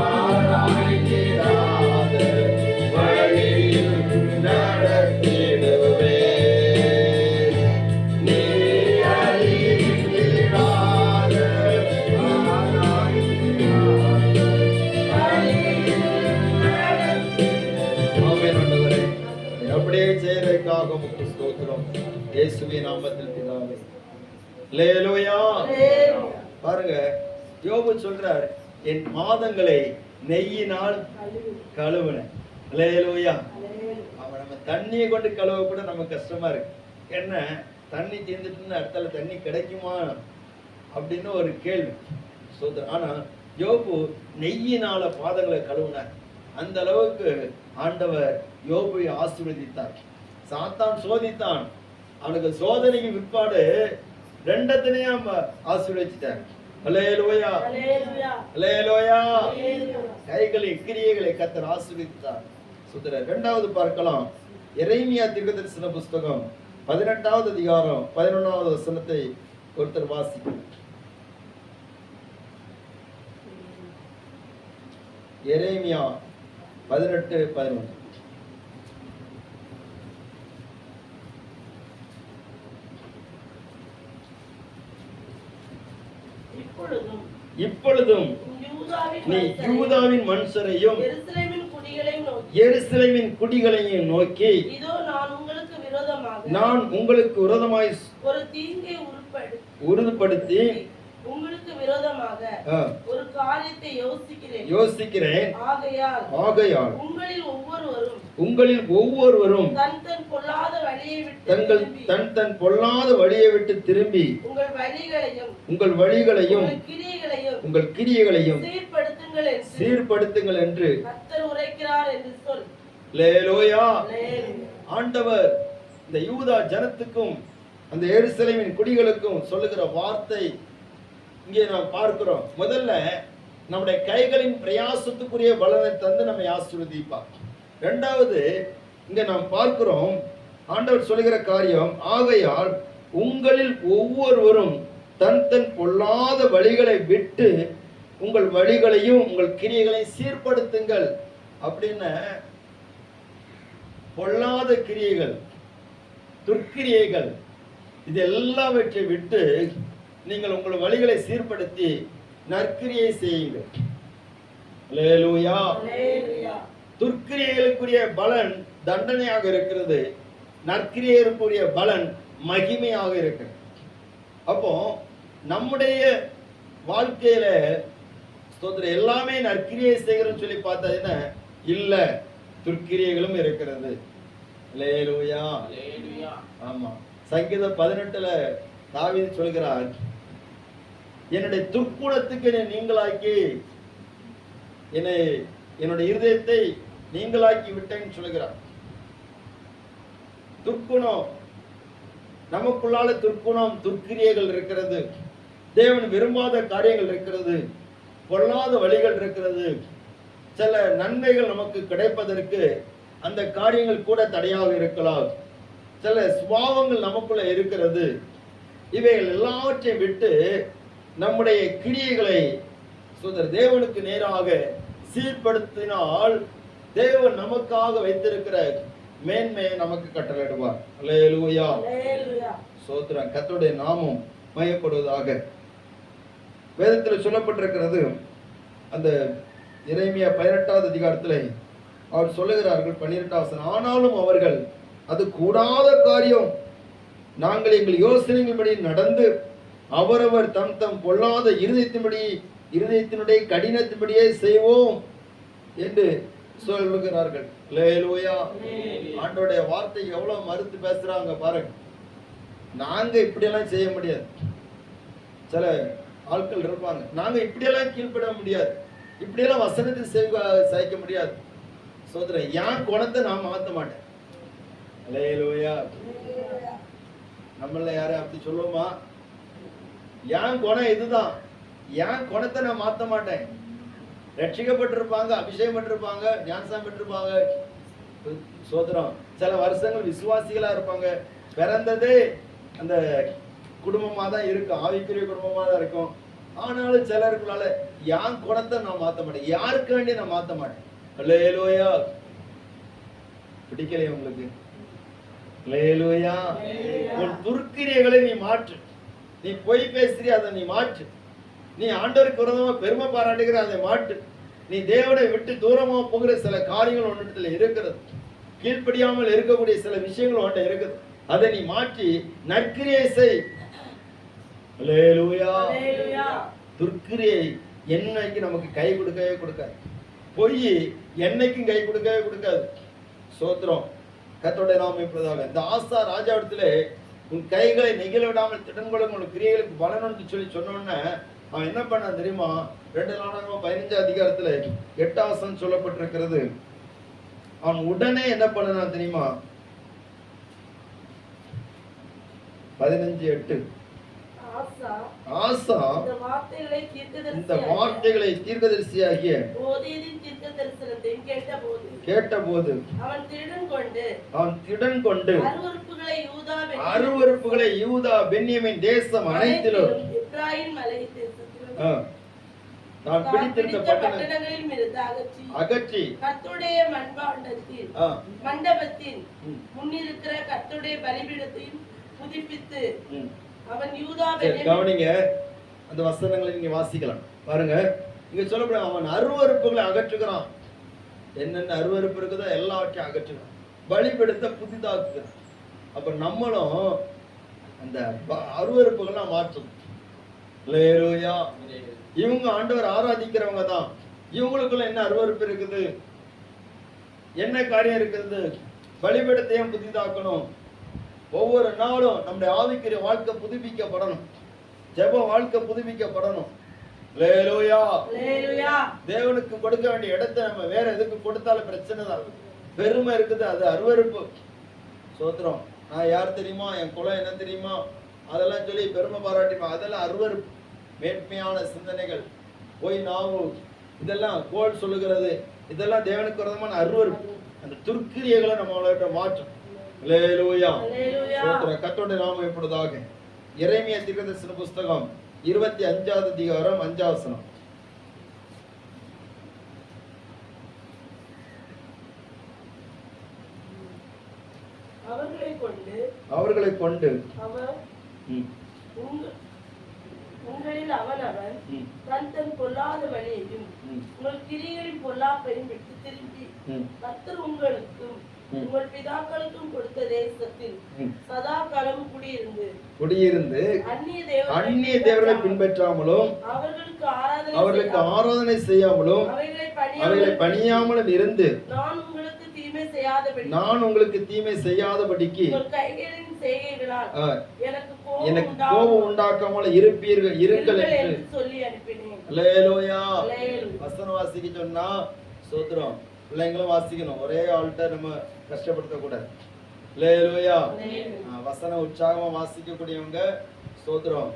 S1: ஆராய்ந்திடாத வழியில் நடத்திடுவே. நீ அறிந்திடாத ஆராய்ந்திடாத வழியில் நடத்திடுவே. அப்படியே செய்யறதுக்காக உமக்கு ஸ்தோத்திரம். இயேசுவின் நாமத்தில் பிதாவே. அல்லேலூயா. பாருங்க, யோபு சொல்றார், என் பாதங்களை நெய்யினால் கழுவுனேன். அல்லேலூயா. அவன் நம்ம தண்ணியை கொண்டு கழுவ கூட நமக்கு கஷ்டமா இருக்கு. என்ன, தண்ணி தீர்ந்துட்டு அடுத்தால தண்ணி கிடைக்குமா அப்படின்னு ஒரு கேள்வி. ஸ்தோத்திரம். ஆனா யோபு நெய்யினால பாதங்களை கழுவுனார். அந்த அளவுக்கு ஆண்டவர் யோபுவை ஆசீர்வதித்தார். சாத்தான் சோதித்தான், அவனுக்கு சோதனைக்கு பிற்பாடு ரெண்டத்தினையும் ஆசீர்வதித்தார். அல்லேலூயா. அல்லேலூயா. கைகளின் கிரியைகளை கர்த்தர் ஆசீர்வதித்தார். சுதர இரண்டாவது பார்க்கலாம். எரேமியா தீர்க்கதரிசன புஸ்தகம் 18வது அதிகாரம் 11வது வசனத்தை ஒருத்தர் வாசிக்கும். எரேமியா 18:11. இப்பொழுதும் நீ யூதாவின் மனுஷரையும் எருசலேமின் குடிகளையும் நோக்கி,
S2: இதோ
S1: நான் உங்களுக்கு விரோதமாய்
S2: ஒரு தீங்கை
S1: உறுதிப்படுத்தி
S2: உங்களுக்கு விரோதமாக ஒரு காரியத்தை
S1: யோசிக்கிறேன். ஆகையால் உங்களில் ஒவ்வொருவரும் தன் பொல்லாத வழியை விட்டு திரும்பி உங்கள் வழிகளையும் உங்கள் கிரியைகளையும் சீர்படுத்துங்கள் என்று
S2: கர்த்தர் உரைக்கிறார் என்று சொல்.
S1: அல்லேலூயா. ஆண்டவர் இந்த யூதா ஜனத்துக்கும் அந்த எருசலேமின் குடிகளுக்கும் சொல்லுகிற வார்த்தை இங்கே நாம் பார்க்கிறோம். முதல்ல நம்முடைய கைகளின் பிரயாசத்துக்குரிய பலனை தந்து நம்மை ஆசீர்வதிப்பார். இரண்டாவது, இங்க நாம் பார்க்கிறோம் ஆண்டவர் சொல்லுகிற காரியம், ஆகையால் உங்களில் ஒவ்வொருவரும் தன் பொல்லாத வழிகளை விட்டு உங்கள் வழிகளையும் உங்கள் கிரியைகளையும் சீர்படுத்துங்கள் அப்படின்னு. பொல்லாத கிரியைகள், துர்க்கிரியைகள், இது எல்லாவற்றை விட்டு நீங்கள் உங்கள் வழிகளை சீர்படுத்தி நற்கிரியை செய்யுங்கள். அல்லேலூயா.
S2: அல்லேலூயா.
S1: துர்க்கிரியைகளுக்குரிய பலன் தண்டனையாக இருக்கிறது, நற்கிரியைகளுக்குரிய பலன் மகிமையாக இருக்கிறது. அப்போ நம்முடைய வாழ்க்கையில ஸ்தோத்திரம் எல்லாமே நற்கிரியை செய்கிறோம்னு சொல்லி பார்த்தா இல்ல, துர்க்கிரியைகளும் இருக்கிறது. அல்லேலூயா. ஆமா, சங்கீதம் 18ல தாவீது சொல்கிறார், என்னுடைய துர்க்குணத்துக்கு என்னை நீங்களாக்கி என்னுடைய இருதயத்தை நீங்களாக்கி விட்டேன்னு சொல்கிறார். துர்க்குணம் நமக்குள்ளால துர்க்குணம், துர்க்கிரியைகள் இருக்கிறது, தேவன் விரும்பாத காரியங்கள் இருக்கிறது, பொல்லாத வழிகள் இருக்கிறது. சில நன்மைகள் நமக்கு கிடைப்பதற்கு அந்த காரியங்கள் கூட தடையாக இருக்கலாம். சில சுபாவங்கள் நமக்குள்ள இருக்கிறது. இவைகள் எல்லாவற்றையும் விட்டு நம்முடைய கிரியைகளை தேவனுக்கு நேராக சீர்படுத்தினால் தேவன் நமக்காக வைத்திருக்கிற மேன்மையை நமக்கு கட்டளையிடுவார். அல்லேலூயா. சோத்திரம். கர்த்தருடைய நாமம் மகிமைப்படுவதாக. வேதத்தில் சொல்லப்பட்டிருக்கிறது, அந்த எரேமியா 18வது அதிகாரத்தில் அவர் சொல்லுகிறார்கள் 12வது வசனம், ஆனாலும் அவர்கள் அது கூடாத காரியம், நாங்கள் எங்கள் யோசனையின்படி நடந்து அவரவர் தம் தம் பொல்லாத இருதயத்தினுடைய கடினத்தின்படியே செய்வோம் என்று சொல்லுகிறார்கள். அல்லேலூயா. ஆண்டவருடைய வார்த்தை எவ்வளவு மறுத்து பேசுறாங்க பாருங்க. நாங்க இப்படியெல்லாம் செய்ய முடியாது. சில ஆட்கள் இருப்பாங்க, நாங்க இப்படியெல்லாம் கீழ்ப்பட முடியாது, இப்படியெல்லாம் வசனத்தை செய்ய முடியாது. சோதரன், என் குணத்தை நான் மாத்த மாட்டேன். அல்லேலூயா. நம்மள யாரும் அப்படி சொல்லுவோமா? என் குணம் இதுதான், என் குணத்தை நான் மாத்த மாட்டேன். ரட்சிக்கப்பட்டிருப்பாங்க, அபிஷேகம் பெற்றிருப்பாங்க, ஞானசாரம் பெற்றிருப்பாங்க, சோதரம் சில வருஷங்கள் விசுவாசிகளா இருப்பாங்க, பிறந்ததே அந்த குடும்பமா தான் இருக்கும், ஆவிக்குரிய குடும்பமா தான் இருக்கும். ஆனாலும் சிலருக்குள்ளால என் குணத்தை நான் மாத்த மாட்டேன், யாருக்கு வேண்டி நான் மாத்த மாட்டேன். அல்லேலூயா. பிடிக்கலையா உங்களுக்கு? அல்லேலூயா. உன் துர்க்கிரியைகளை நீ மாற்று. நீ பொய் பேசுறிய அதை நீ மாற்று. நீ ஆண்டவருக்கு விரோதமா பெருமை பாராட்டுகிற அதை மாற்று. நீ தேவனை விட்டு தூரமா போகிற சில காரியங்கள் ஒன்றிடத்துல இருக்கிறது, கீழ்ப்படியாமல் இருக்கக்கூடிய சில விஷயங்கள் ஒன்றை இருக்குது, அதை நீ மாற்றி நற்கிரியை செய். அல்லேலூயா. துர்க்கிரியை என்னைக்கு நமக்கு கை கொடுக்கவே கொடுக்காது, பொய் என்னைக்கும் கை கொடுக்கவே கொடுக்காது. சோத்திரம். கர்த்தருடைய நாமம் இப்படிதாக. இந்த ஆசா ராஜாவிடத்துல உன் கைகளை நெகிழ விடாமல் திடன்களும் உன் கிரியைகளுக்கு பலன்னு சொல்லி சொன்னோன்னே அவன் என்ன பண்ணான் தெரியுமா? 2 நாளாகமம் 15 அதிகாரத்துல 8வது வசனம் சொல்லப்பட்டிருக்கிறது. அவன் உடனே என்ன பண்ணான் தெரியுமா? 15:8. ஆசா இந்த வார்த்தைகளை தீர்க்கதரிசியாகிய கேட்டபோது அவன் திடன் கொண்டு அருவருப்புகளை யூதா பென்யமீன் தேசம் அனைத்திலும் நான் பிடித்திருந்த பட்டணங்களில் அகற்றி கர்த்தருடைய
S2: மண்டபத்தின் முன்னிருக்கிற கர்த்தருடைய பலிபீடத்தையும் புதுப்பித்து அவன் யூதா
S1: கவனிங்க, அந்த வசனங்களை நீங்க வாசிக்கலாம் பாருங்க. இங்க சொல்லப்படும் அவன் அருவருப்புகளை அகற்றுகிறான். என்னென்ன அருவருப்பு இருக்குதோ எல்லாவற்றையும் அகற்றுகிறான், பலிபீடத்தை புதிதாக்குகிறான். அப்ப நம்மளும் அந்த அருவருப்புகள்லாம் மாற்றணும். அல்லேலூயா. இவங்க ஆண்டவர் ஆராதிக்கிறவங்க தான், இவங்களுக்குள்ள என்ன அருவருப்பு இருக்குது, என்ன காரியம் இருக்குது? பலிபீடத்தையும் புதிதாக்கணும். ஒவ்வொரு நாளும் நம்முடைய ஆவிக்குரிய வாழ்க்கை புதுப்பிக்கப்படணும், ஜெப வாழ்க்கை புதுப்பிக்கப்படணும். அல்லேலூயா. தேவனுக்கு கொடுக்க வேண்டிய இடத்தை நம்ம வேற எதுக்கு கொடுத்தாலும் பிரச்சனை தான். பெருமை இருக்குது, அது அருவருப்பு. சோத்திரம். நான் யார் தெரியுமா, என் குலம் என்ன தெரியுமா, அதெல்லாம் சொல்லி பெருமை பாராட்டிப்போம், அதெல்லாம் அருவருப்பு. மேன்மையான சிந்தனைகள், போய் நாவு, இதெல்லாம் கோல் சொல்லுகிறது, இதெல்லாம் தேவனுக்கு விரோதமான அருவருப்பு. அந்த துர்க்கிரியைகளை நம்மளோட மாற்றும். அல்லேலூயா. சோத்திரம். கர்த்தருடைய நாமம் எப்பொழுதாக. எரேமியா தீர்க்கதரிசன புஸ்தகம் 25வது அதிகாரம் 5வது வசனம்.
S2: அவர்களை கொண்டு
S1: ம்,
S2: உங்களில் அவனவன்
S1: ம்,
S2: தன் பொல்லாத வழியையும்
S1: ம்,
S2: உங்கள் கிரியைகளின் பொல்லாப்பையும் விட்டு திரும்பி
S1: ம்,
S2: கர்த்தர் உங்களுக்கும் உங்கள் பிதாக்களுக்கும் கொடுத்த தேசத்தில்
S1: ம்.
S2: சதா காலம்
S1: குடியிருந்து
S2: அந்நிய
S1: அந்நிய தேவர்களை பின்பற்றாமலும் அவர்களுக்கு ஆராதனை செய்யாமலும் அவைகளை பணியாமலும் இருந்து
S2: நான் உங்களுக்கு தீமை செய்யாதபடி
S1: நான் உங்களுக்கு தீமை செய்யாதபடிக்கு
S2: உங்கள் கைகளின் செய்கைகளால்
S1: எனக்கு கோபம் உண்டாக்காமல் இருப்பீர்கள் இருங்கள் என்று
S2: சொல்லி அனுப்பினேன்.
S1: அல்லேலூயா.
S2: அல்லேலூயா.
S1: வசனம் வாசிக்க சொன்னா சோத்திரம். பிள்ளைங்களும் வாசிக்கணும். ஒரே ஆள்கிட்ட நம்ம கஷ்டப்படுத்த கூடாது. அல்லேலூயா. வசனம் உற்சாகமா வாசிக்கக்கூடியவங்க சோத்திரம்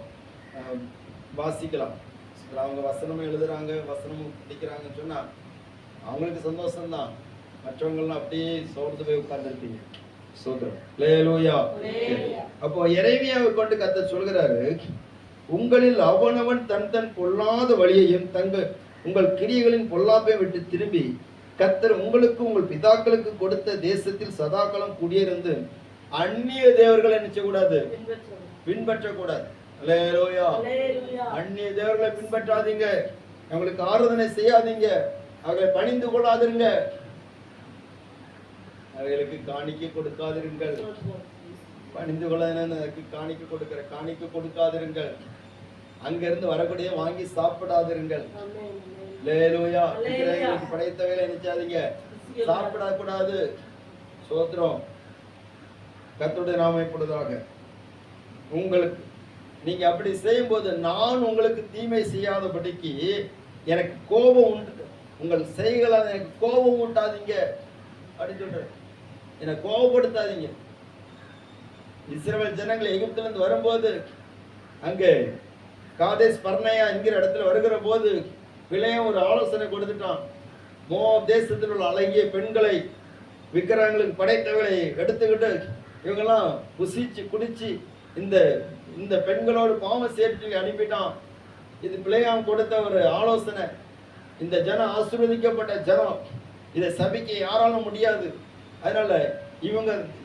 S1: வாசிக்கலாம். அவங்க வசனமும் எழுதுறாங்க, வசனமும் படிக்கிறாங்கன்னு சொன்னா அவங்களுக்கு சந்தோஷம்தான். மற்றவங்கெல்லாம் அப்படியே சோர்ந்து போய் உட்கார்ந்துருப்பீங்க. சோத்திரம். அல்லேலூயா. அப்போ எரேமியாவை கொண்டு கர்த்தர் சொல்கிறாரு, உங்களில் அவனவன் தன் பொல்லாத வழியையும் உங்கள் கிரியைகளின் பொல்லாப்பை விட்டு திரும்பி கர்த்தர் உங்களுக்கு உங்கள் பிதாக்களுக்கு கொடுத்த தேசத்தில் சதாகாலம் குடியிருந்து அந்நிய தேவர்களை நினைச்ச கூடாது, பின்பற்றக்கூடாது. அல்லேலூயா. அந்நிய தேவர்களை பின்பற்றாதீங்க, அவங்களுக்கு ஆராதனை செய்யாதீங்க, அவர்களை பணிந்து கொள்ளாதீங்க, அவைகளுக்கு காணிக்கை கொடுக்காதிருங்கள். பணிந்து கொள்ளாதீங்க, காணிக்கை கொடுக்காதிருங்கள். அங்கிருந்து வரக்கூடிய வாங்கி சாப்பிடாதிருங்கள். அல்லேலூயா. விக்கிரகங்களுக்கு படைத்தவைகளை நினைச்சாதீங்க, சாப்பிடக்கூடாது. சோத்திரம். கர்த்தருடைய நாமம் இப்பொழுதாக உங்களுக்கு நீங்க அப்படி செய்யும் போது நான் உங்களுக்கு தீமை செய்யாதபடிக்கு எனக்கு கோபம் உண்டு, உங்கள் செய்களால் எனக்கு கோபம் உண்டாதீங்க அப்படின்னு சொல்றேன். என்னை கோபப்படுத்தாதீங்க. இஸ்ரவேல் ஜனங்கள் எகிப்திலிருந்து வரும்போது அங்கே காதேஸ் பர்னேயா என்கிற இடத்துல வருகிற போது பிழையம் ஒரு ஆலோசனை கொடுத்துட்டான். மோவாப் தேசத்தில் உள்ள அழகிய பெண்களை விக்கிரகங்களுக்கு படைத்தவர்களை எடுத்துக்கிட்டு இவங்கெல்லாம் புசிச்சு குடிச்சு இந்த பெண்களோடு பாவம் சேர்த்து அனுப்பிட்டான். இது பிழையாம் கொடுத்த ஒரு ஆலோசனை. இந்த ஜனம் ஆசீர்வதிக்கப்பட்ட ஜனம், இதை சபிக்க யாராலும் முடியாது. அதனால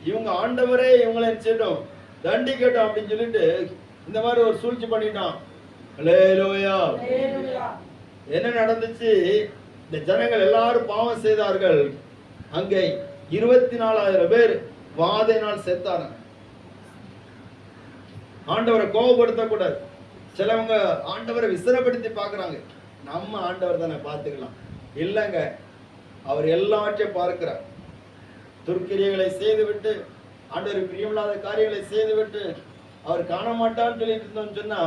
S1: இவங்க ஆண்டவரே இவங்களை செய்யட்டும், தண்டிக்கட்டும் அப்படின்னு சொல்லிட்டு இந்த மாதிரி ஒரு சூழ்ச்சி பண்ணிட்டான். அல்லேலூயா. என்ன நடந்துச்சு? இந்த ஜனங்கள் எல்லாரும் பாவம் செய்தார்கள். அங்கே 24,000 பேர் வாதையினால் செத்தாங்க. ஆண்டவரை கோபப்படுத்தக்கூடாது. சிலவங்க ஆண்டவரை விசனப்படுத்தி பார்க்கறாங்க. நம்ம ஆண்டவர் தானே பார்த்துக்கலாம். இல்லைங்க, அவர் எல்லாவற்றையும் பார்க்கிறார். துர்க்கிரியைகளை செய்துவிட்டு ஆண்டவர் பிரியமில்லாத காரியங்களை செய்துவிட்டு அவர் காண மாட்டான்னு சொல்லிட்டு இருந்தோம்னு சொன்னா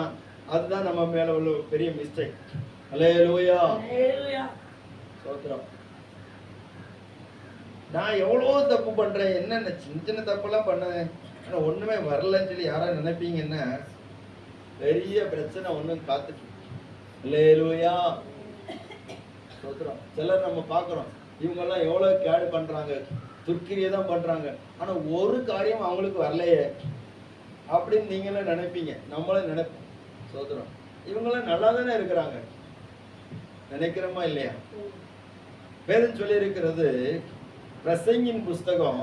S1: அதுதான் நம்ம மேல உள்ள பெரிய மிஸ்டேக். அல்லேலூயா. சோத்திரம். நான் எவ்வளோ தப்பு பண்றேன், என்னென்ன சின்ன சின்ன தப்பெல்லாம் பண்ணேன், ஆனா ஒண்ணுமே வரலன்னு சொல்லி யாராவது நினைப்பீங்கன்னா பெரிய பிரச்சனை ஒண்ணும் காத்துட்டு. அல்லேலூயா. சோத்திரம். சிலர் நம்ம பார்க்கிறோம், இவங்கெல்லாம் எவ்வளவு கேடு பண்றாங்க, துர்க்கிரியை தான் பண்றாங்க, ஆனா ஒரு காரியம் அவங்களுக்கு வரலையே அப்படின்னு நீங்களும் நினைப்பீங்க, நம்மளும் நினைப்போம். சோத்திரம். இவங்கெல்லாம் நல்லா தானே இருக்கிறாங்க, நினைக்கிறோமா இல்லையா? வேதம் சொல்லி இருக்கிறது, பிரசங்கின் புஸ்தகம்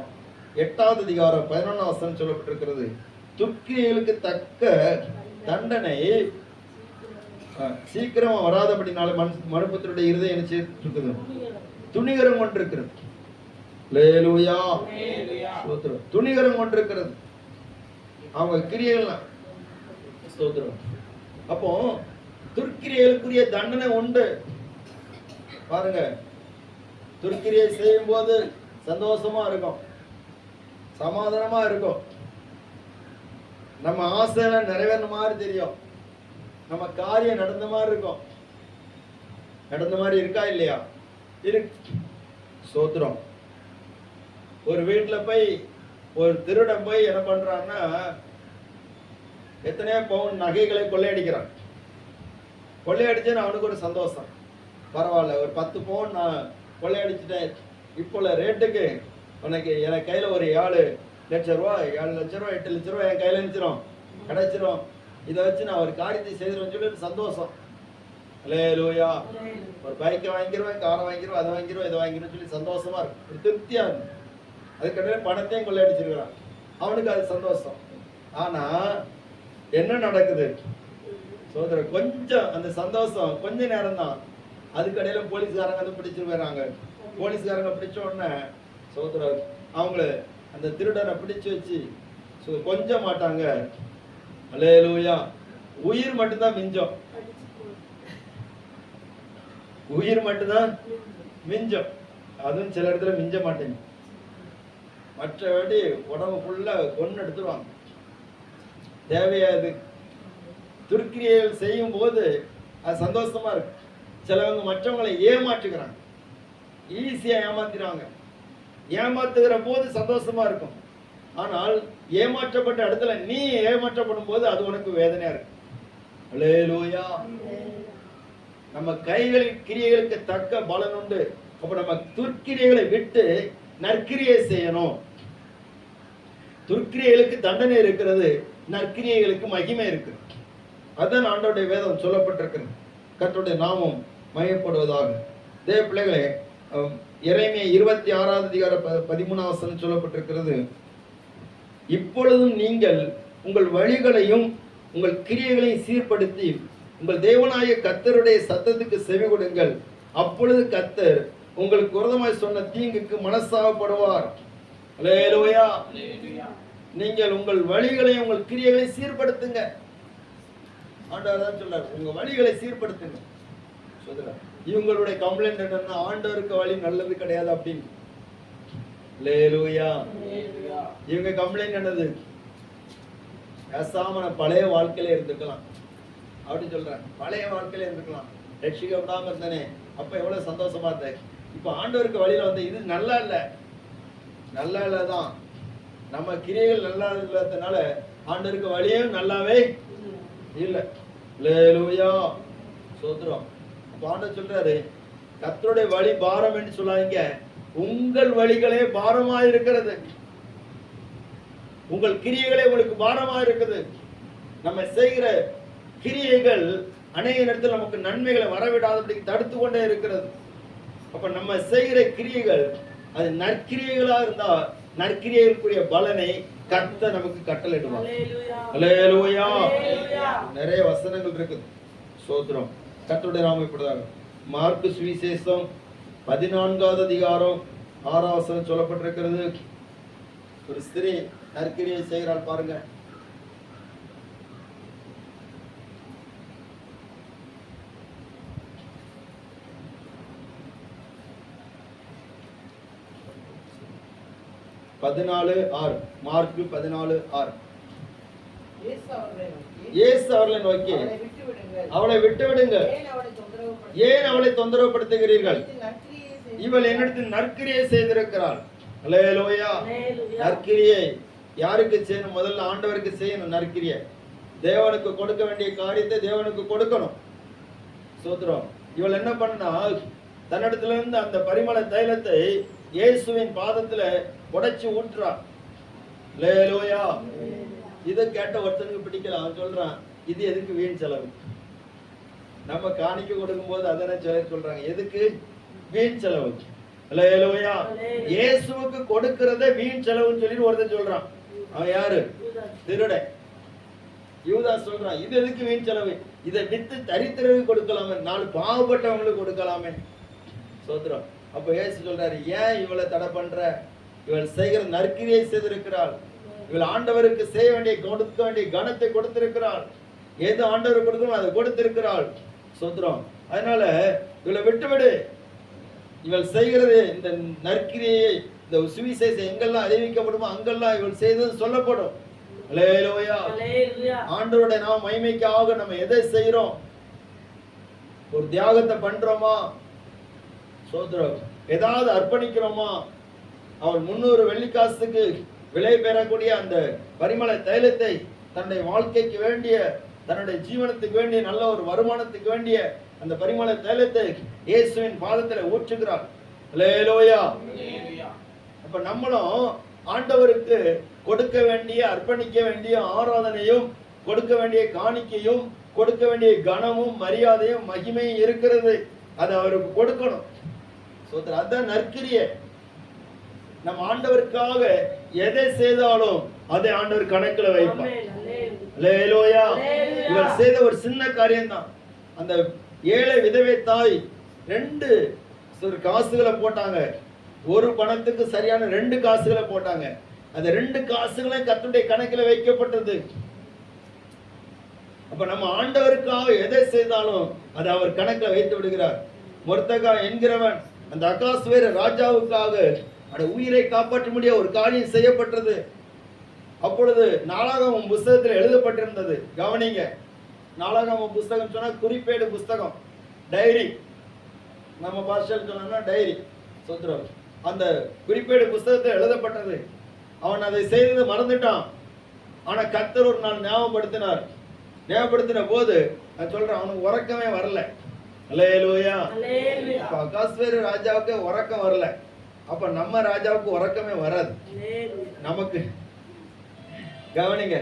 S1: 8வது அதிகாரம் 11ஆம் வசனம் சொல்லப்பட்டிருக்கிறது, துர்க்கிரியைகளுக்கு தக்க தண்டனை சீக்கிரமா வராதபடினால மனுபுத்திரருடைய இருதயம் என்ன செய்து இருக்குது, துணிகரம் கொண்டிருக்கிறது. அல்லேலூயா. ஸ்தோத்திரம். துணிகரம் கொண்டிருக்கிறது அவங்க கிரியைகள்லாம். ஸ்தோத்திரம். அப்போ துர்க்கிரியைகளுக்குரிய தண்டனை உண்டு. பாருங்க, துர்க்கிரியை செய்யும் போது சந்தோஷமா இருக்கும், சமாதானமா இருக்கும், நம்ம ஆசையெல்லாம் நிறைவேற மாதிரி தெரியும், நம்ம காரியம் நடந்த மாதிரி இருக்கும். நடந்த மாதிரி இருக்கா இல்லையா? இருக்கு. சோத்திரம். ஒரு வீட்டுல போய் ஒரு திருடன் போய் என்ன பண்றான்னா எத்தனையோ பவுன் நகைகளை கொள்ளையடிக்கிறான். கொள்ளையடிச்சேன்னு அவனுக்கு ஒரு சந்தோஷம். பரவாயில்ல, ஒரு 10 பவுன் நான் கொள்ளையடிச்சிட்டேன், இப்போ ரேட்டுக்கு உனக்கு என் கையில ஒரு 7 லட்சம் ரூபா 7 லட்சம் ரூபா 8 லட்சம் ரூபா என் கையில நினைச்சிரும், கிடைச்சிரும், இதை வச்சு நான் ஒரு காரியத்தை செய்திருவேன் சொல்லி சந்தோஷம். அல்லேலூயா. ஒரு பைக்கை வாங்கிடுவேன், காரை வாங்கிடுவேன், அதை வாங்கிடுவேன், இதை வாங்கிடுவேன் சொல்லி சந்தோஷமா இருக்கு, ஒரு திருப்தியா இருக்கு. அதுக்கடையில பணத்தையும் கொள்ளையடிச்சிருக்கிறான், அவனுக்கு அது சந்தோஷம். ஆனா என்ன நடக்குது? சோதரர் கொஞ்சம் அந்த சந்தோஷம் கொஞ்ச நேரம் தான். அதுக்கடையில போலீஸ்காரங்க வந்து பிடிச்சிட்டு வர்றாங்க. போலீஸ்காரங்க பிடிச்ச உடனே சோதரர் அவங்கள அந்த திருடனை பிடிச்சு வச்சு கொஞ்ச மாட்டாங்க. அல்லேலூயா. உயிர் மட்டும்தான் மிஞ்சம். உயிர் மட்டும்தான் மிஞ்சம். அதுவும் சில இடத்துல மிஞ்ச மாட்டேங்க. மற்றபடி உடம்பு ஃபுல்லா கொன்னு எடுத்துருவாங்க. தேவையாது. துர்க்கிரியைகள் செய்யும் போது அது சந்தோஷமா இருக்கு. சிலவங்க மற்றவங்களை ஏமாற்றுகிறாங்க, ஈஸியா ஏமாத்திடுவாங்க. ஏமாத்துகிற போது சந்தோஷமா இருக்கும். ஆனால் ஏமாற்றப்பட்ட இடத்துல நீ ஏமாற்றப்படும் போது அது உனக்கு வேதனையா இருக்கு. அல்லேலூயா. நம்ம கைகளின் கிரியைகளுக்கு தக்க பலன் உண்டு. அப்ப நம்ம துர்க்கிரியைகளை விட்டு நற்கிரியை செய்யணும். துர்க்கிரியைகளுக்கு தண்டனை இருக்கிறது, நற்கிரியைகளுக்கு மகிமை இருக்கு. அதான் ஆண்டவருடைய வேதம் சொல்லப்பட்டிருக்கிறது. கர்த்தருடைய நாமம் மகிமைப்படுவதாக. தேவ பிள்ளைகளே, எரேமியா 26வது அதிகாரம் 13வது வசனம் சொல்லப்பட்டிருக்கிறது. இப்பொழுதும் நீங்கள் உங்கள் வழிகளையும் உங்கள் கிரியைகளையும் சீர்படுத்தி உங்கள் தேவனாகிய கர்த்தருடைய சத்தத்துக்கு செவி கொடுங்கள். அப்பொழுது கர்த்தர் உங்களுக்கு விரோதமாய் சொன்ன தீங்குக்கு மனஸ்தாபப்படுவார். அல்லேலூயா. நீங்கள் உங்கள் வழிகளையும் உங்கள் கிரியைகளையும் சீர்படுத்துங்க. ஆண்டவர் தான் சொல்றார், உங்க வழிகளை சீர்படுத்துங்க. சொல்றார், இவங்களுடைய கம்ப்ளைண்ட் என்னன்னா ஆண்டவருக்கு வழி நல்லது கிடையாது அப்படின்னு. அல்லேலூயா. இவங்க கம்ப்ளைண்ட் என்னது? பேசாம பழைய வாழ்க்கையில இருந்துக்கலாம் அப்படின்னு சொல்றாங்க. பழைய வாழ்க்கையில இருந்துக்கலாம், ரட்சிக்கப்படாம இருந்தானே, அப்ப எவ்வளவு சந்தோஷமா இருந்தேன். இப்ப ஆண்டவருக்கு வழியில வந்து இது நல்லா இல்ல, நல்லா இல்லதான். நம்ம கிரியைகள் நல்லா இல்லாததுனால ஆண்டவருக்கு வழியும் நல்லாவே இல்ல. அல்லேலூயா. சோத்ரம். அப்ப ஆண்டவர் சொல்றாரு, கர்த்தருடைய வழி பாரம் என்று சொல்லாதீங்க, உங்கள் வழிகளே பாரமா இருக்கிறது. உங்கள் கிரியைகளே உங்களுக்கு பாரமா இருக்குது. நம்ம செய்கிற கிரியைகள் அநேக நேரத்தில் நமக்கு நன்மைகளை வரவிடாதபடி தடுத்து கொண்டே இருக்கிறது. அப்ப நம்ம செய்கிற கிரியைகள் அது நற்கிரியைகளா இருந்தா நற்கிரியைகளுக்குரிய பலனை கர்த்தர் நமக்கு கட்டளையிடுவார். அல்லேலூயா. நிறைய வசனங்கள் இருக்குது. சோத்ரம். கர்த்தருடைய நாமம் இப்படிதான். மார்க்கு சுவிசேஷம் 14வது அதிகாரம் 6வது வசனம் சொல்லப்பட்டிருக்கிறது. ஒரு ஸ்திரீ நற்கிரியை செய்கிறாள் பாருங்க. மார்க்கு 14:6. இயேசு அவர்களை நோக்கி, அவளை விட்டு விடுங்க, ஏன் அவளை தொந்தரவுப்படுத்துகிறீர்கள்? இவள் என்னிடத்தில் நற்கிரியை செய்திருக்கிறாள். அல்லேலூயா. நற்கிரியை யாருக்கு செய்யணும்? முதல்ல ஆண்டவருக்கு செய்யணும். நற்கிரியை தேவனுக்கு கொடுக்க வேண்டிய காரியத்தை தேவனுக்கு கொடுக்கணும். சோத்ரம். இவள் என்ன பண்ணா, தன்னிடத்துல இருந்து அந்த பரிமள தைலத்தை இயேசுவின் பாதத்துல உடைச்சு ஊற்றுறா. அல்லேலூயா. இதை கேட்ட ஒருத்தனுக்கு பிடிக்கல. அவன் சொல்றான், இது எதுக்கு வீண் செலவு? நம்ம காணிக்க கொடுக்கும் போது அதனை சொல்றாங்க, எதுக்கு வீண் செலவு? அல்லேலூயா. இயேசுவுக்கு கொடுக்கிறத வீண் செலவுன்னு சொல்லி ஒருத்தன் சொல்றான். அவன் யாரு? திருடன். யூதாஸ் சொல்றான், இது எதுக்கு வீண் செலவு? இதை வித்து தரித்திரருக்கு கொடுக்கலாமே, 4 பாவப்பட்டவங்களுக்கு கொடுக்கலாமே. சோத்ரம். அப்ப இயேசு சொல்றாரு, ஏன் இவளை தடை பண்ற? இவள் செய்கிற நற்கிரியை செய்திருக்கிறாள். இவள் ஆண்டவருக்கு செய்ய வேண்டிய கொடுக்க வேண்டிய கனத்தை கொடுத்திருக்கிறாள். ஏதோ ஆண்டவருக்கு கொடுக்கணும் அதை கொடுத்திருக்கிறாள். சோத்ரம். அதனால இவளை விட்டுவிடு. இவள் செய்கிறது இந்த நற்கிரியை, இந்த சுவிசேஷம் எங்கெல்லாம் அறிவிக்கப்படுமோ அங்கெல்லாம் இவள் செய்தது சொல்லப்படும். அல்லேலூயா. ஆண்டவருடைய நாம மகிமைக்காக நம்ம எதை செய்யறோம்? ஒரு தியாகத்தை பண்றோமா? சோத்ரம். ஏதாவது அர்ப்பணிக்கிறோமா? அவள் 300 வெள்ளிக்காசுக்கு விலை பெறக்கூடிய அந்த பரிமள தைலத்தை தன்னுடைய வாழ்க்கைக்கு வேண்டிய, தன்னுடைய ஜீவனத்துக்கு வேண்டிய, நல்ல ஒரு வருமானத்துக்கு வேண்டிய அந்த பரிமள தைலத்தை இயேசுவின் பாதத்துல ஊற்றுகிறாள். அல்லேலூயா. அப்ப நம்மளும் ஆண்டவருக்கு கொடுக்க வேண்டிய, அர்ப்பணிக்க வேண்டிய ஆராதனையும், கொடுக்க வேண்டிய காணிக்கையும், கொடுக்க வேண்டிய கனமும் மரியாதையும் மகிமையும் இருக்கிறது. அதை அவருக்கு கொடுக்கணும். அதான் நற்கிரியை. நம்ம ஆண்டவருக்காக எதை செய்தாலும் அதை ஆண்டவர் கணக்குல வைப்பார். அல்லேலூயா.
S2: அல்லேலூயா.
S1: இவர் செய்த ஒரு சின்ன காரியம்தான். அந்த ஏழை விதவை தாய் 2 காசுகளை போட்டாங்க. ஒரு பணத்துக்கு சரியான 2 காசுகளை போட்டாங்க. அந்த 2 காசுகளும் கர்த்தருடைய கணக்கில் வைக்கப்பட்டது. அப்ப நம்ம ஆண்டவருக்காக எதை செய்தாலும் அதை அவர் கணக்கில் வைத்து விடுகிறார். மொர்தெகாய் என்கிறவன் அந்த அகாஸ்வேரு ராஜாவுக்காக உயிரை காப்பாற்ற முடிய ஒரு காரியம் செய்யப்பட்டது. அப்பொழுது நாளாகமம் புஸ்தகத்தில் எழுதப்பட்டிருந்தது. கவனிங்க, நாளாகமம் புஸ்தகம் சொன்னா குறிப்பேடு புஸ்தகம், டைரி. நம்ம பாஷையில் சொன்னா டைரி. சொத்துறோம். அந்த குறிப்பேடு புஸ்தகத்தில் எழுதப்பட்டது. அவன் அதை செய்தது மறந்துட்டான். ஆனா கர்த்தர் ஒரு நாள் ஞாபகப்படுத்தினார். ஞாபகப்படுத்தின போது நான் சொல்றேன், அவனுக்கு உறக்கமே வரல. அல்லேலூயா. அப்ப அகாஸ்வேரு ராஜாவுக்கு உறக்கம் வரல. அப்ப நம்ம ராஜாவுக்கு உறக்கமே வராது. நமக்கு கவனிங்க,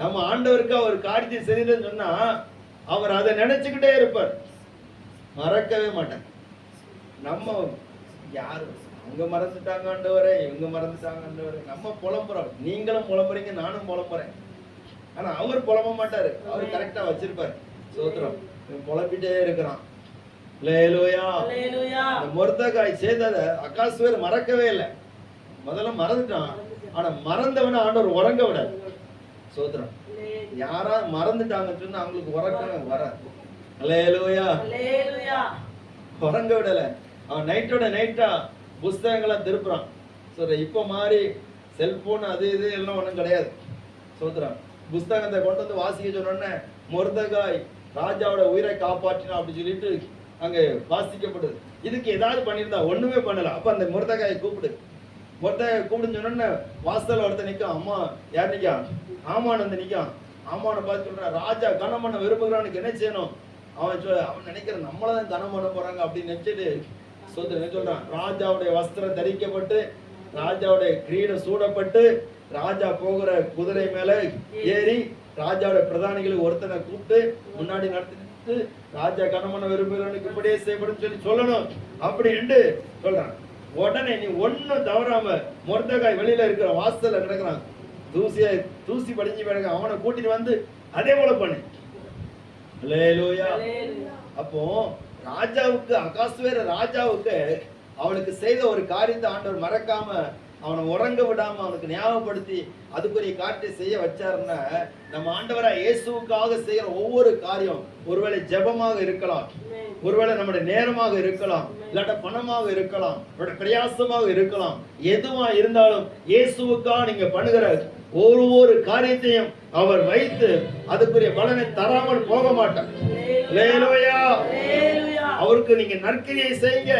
S1: நம்ம ஆண்டவருக்கு ஒரு காரியத்தை செய்துன்னு சொன்னா அவர் அதை நினைச்சுக்கிட்டே இருப்பார், மறக்கவே மாட்டார். நம்ம யாரு அவங்க மறந்துட்டாங்க ஆண்டவரே, இவங்க மறந்துட்டாங்க ஆண்டவரே, நம்ம புலம்புறோம். நீங்களும் புலம்புறீங்க, நானும் புலம்புறேன். ஆனா அவர் புலம்ப மாட்டாரு. அவர் கரெக்டா வச்சிருப்பாரு. சோத்திரம். புலம்பிட்டே இருக்கிறான். அல்லேலூயா. அந்த மொர்தெகாய் செய்தத அகாஸ்வேரு மறக்கவே இல்லை. முதல்ல மறந்துட்டான். ஆனா மறந்தவன ஆண்டவர் உறங்க விடாது. சோத்திரம். யாரா மறந்துட்டாங்கன்னு சொன்னா அவங்களுக்கு உறக்கம் வராது. அல்லேலூயா. உறங்க விடல. அவன் நைட்டோட நைட்டா புஸ்தகங்களை திருப்புறான். இப்ப மாதிரி செல்போன் அது இது எல்லாம் ஒண்ணும் கிடையாது. சோத்திரம். புஸ்தகத்தை கொண்டு வந்து வாசிக்க சொன்ன மொர்தெகாய் ராஜாவோட உயிரை காப்பாற்றினா அப்படி சொல்லிட்டு அங்க வாசிக்கப்படுது. இதுக்கு ஏதாவது பண்ணியிருந்தா ஒண்ணுமே பண்ணல. அப்ப அந்த மொர்தெகாயை கூப்பிடு. மொர்தெகாயை கூப்பிடுன்னு சொன்ன வாசல் ஒருத்த நிற்கும். அம்மா யார் நிக்கா? ஆமான் வந்து நிற்கான். ஆமானை பார்த்து சொல்றான், ராஜா கனம் பண்ண விரும்புகிறானுக்கு என்ன செய்யணும்? அவன் நினைக்கிறான் நம்மளதான் கனம் பண்ண போறாங்க அப்படின்னு நினைச்சிட்டு சொல்றான், ராஜாவுடைய வஸ்திரம் தரிக்கப்பட்டு ராஜாவுடைய கிரீடம் சூடப்பட்டு ராஜா போகிற குதிரை மேல ஏறி ராஜாவுடைய பிரதானிகளை ஒருத்தனை கூப்பிட்டு முன்னாடி நடத்திட்டு ராஜா கனமன விரும்புகிறவனுக்கு இப்படியே செய்யப்படும் சொல்லணும் அப்படின்னு சொல்றான். உடனே நீ ஒன்னும் தவறாம மொர்தெகாய் வெளியில இருக்கிற வாசல்ல கிடக்குறான், தூசி படிஞ்சு கிடக்க, அவனை கூட்டிட்டு வந்து அதே போல பண்ணு. அல்லேலூயா. அப்போ ராஜாவுக்கு அகாஸ்வேரு ராஜாவுக்கு அவனுக்கு செய்த ஒரு காரியத்தை ஆண்டவர் மறக்காம அவனை உறங்க விடாம அவனுக்கு ஞாபகப்படுத்தி அதுக்குரிய காரியத்தை செய்ய வச்சாருன்னா, நம்ம ஆண்டவரா இயேசுவுக்காக செய்யற ஒவ்வொரு காரியம் ஒருவேளை ஜெபமாக இருக்கலாம், ஒருவேளை நம்முடைய நேரமாக இருக்கலாம், இல்லாட்ட பணமாக இருக்கலாம், நம்முடைய பிரயாசமாக இருக்கலாம். எதுவா இருந்தாலும் இயேசுவுக்காக நீங்க பண்ணுகிற ஒவ்வொரு காரியத்தையும் அவர் வைத்து அதுக்குரிய பலனை தராமல் போக மாட்டார். அல்லேலூயா. அவருக்கு நீங்க நற்கிரியை செய்யுங்க.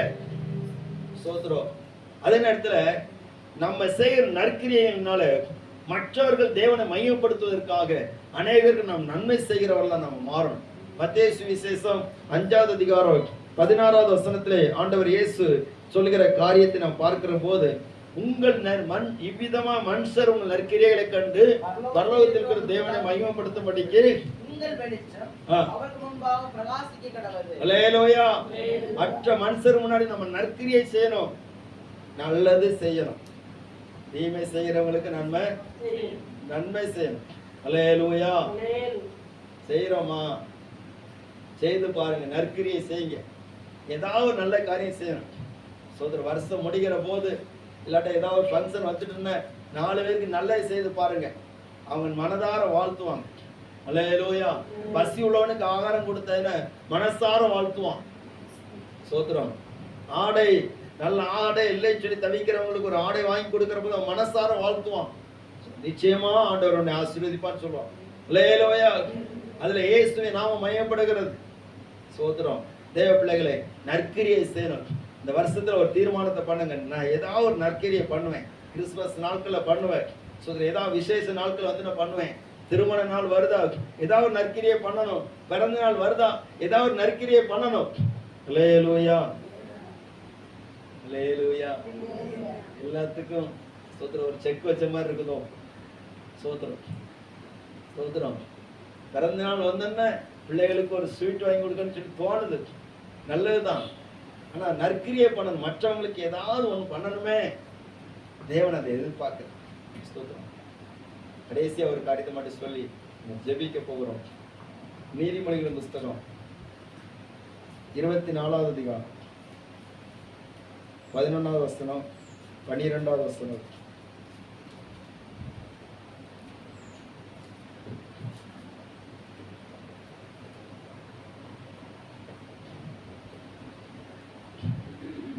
S1: சோத்ரோ. அதே நேரத்துல நம்ம செய்கிற நற்கிரியையினால மற்றவர்கள் தேவனை மையப்படுத்துவதற்காக அநேகருக்கு நாம் நன்மை செய்கிறவர்களா நம்ம மாறணும். மத்தேயு சுவிசேஷம் 5வது அதிகாரம் 16வது வசனத்திலே ஆண்டவர் இயேசு சொல்லுகிற காரியத்தை நாம் பார்க்கிற போது, உங்கள் இவ்விதமா மனுஷர் உங்கள் நற்கிரியைகளை கண்டு பரலோகத்தில் இருக்கிற தேவனை மகிமைப்படுத்தும்படிக்கு உங்கள் வெளிச்சம் அவருக்கு முன்பாக பிரகாசிக்க கடவுது. அல்லேலூயா. மற்ற மனுஷர் முன்னாடி நம்ம நற்கிரியை செய்யணும், நல்லது செய்யணும். தீமை செய்கிறவங்களுக்கு நன்மை செய்யணும். அல்லேலூயா. செய்யறோமா? செய்து பாருங்க, நற்கிரியை செய்யுங்க. ஏதாவது நல்ல காரியம் செய்யணும். சோதர வருஷம் முடிகிற போது இல்லாட்ட ஏதாவது ஃபங்க்ஷன் வச்சுட்டு இருந்த 4 பேருக்கு நல்லது செய்து பாருங்க, அவங்க மனதார வாழ்த்துவாங்க. அல்லேலூயா. பசி உள்ளவனுக்கு ஆகாரம் கொடுத்ததுல மனசார வாழ்த்துவான். சோத்திரம். ஆடை நல்ல ஆடை இல்லை சொல்லி தவிக்கிறவங்களுக்கு ஒரு ஆடை வாங்கி கொடுக்கிற போது அவன் மனசார வாழ்த்துவான். நிச்சயமா ஆண்டவர் உன்னை ஆசீர்வதிப்பான்னு சொல்லுவான். அல்லேலூயா. அதுல இயேசுவை நாம மையப்படுகிறது. சோத்திரம். தேவ பிள்ளைகளை நற்கிரியை செய்யணும். இந்த வருஷத்துல ஒரு தீர்மானத்தை பண்ணுங்க, நான் ஏதாவது ஒரு நற்கிரியை பண்ணுவேன். கிறிஸ்துமஸ் நாட்கள்ல பண்ணுவேன். சோதர ஏதாவது விசேஷ நாட்கள் வந்து நான் பண்ணுவேன். திருமண நாள் வருதா, ஏதாவது ஒரு நற்கிரியை பண்ணணும். பிறந்த நாள் வருதா, ஏதாவது ஒரு நற்கிரியை பண்ணணும். அல்லேலூயா. அல்லேலூயா. எல்லாத்துக்கும் சோத்திரம் ஒரு செக் வச்ச மாதிரி இருக்குதோ. சோத்திரம். சோத்திரம். பிறந்த நாள் வந்தோன்னா பிள்ளைகளுக்கு ஒரு ஸ்வீட் வாங்கி கொடுக்கணும்னு சொல்லி தோணுது, நல்லதுதான். ஆனா நற்கிரியை பண்ணணும், மற்றவங்களுக்கு ஏதாவது ஒண்ணு பண்ணணுமே. தேவன் அதை எதிர்பார்க்க. கடைசியா ஒரு காரியத்தை மட்டும் சொல்லி ஜெபிக்க போகிறோம். நீதிமொழிகளின் புஸ்தகம் 24வது அதிகாரம் 11வது வசனம் 12வது வசனம்.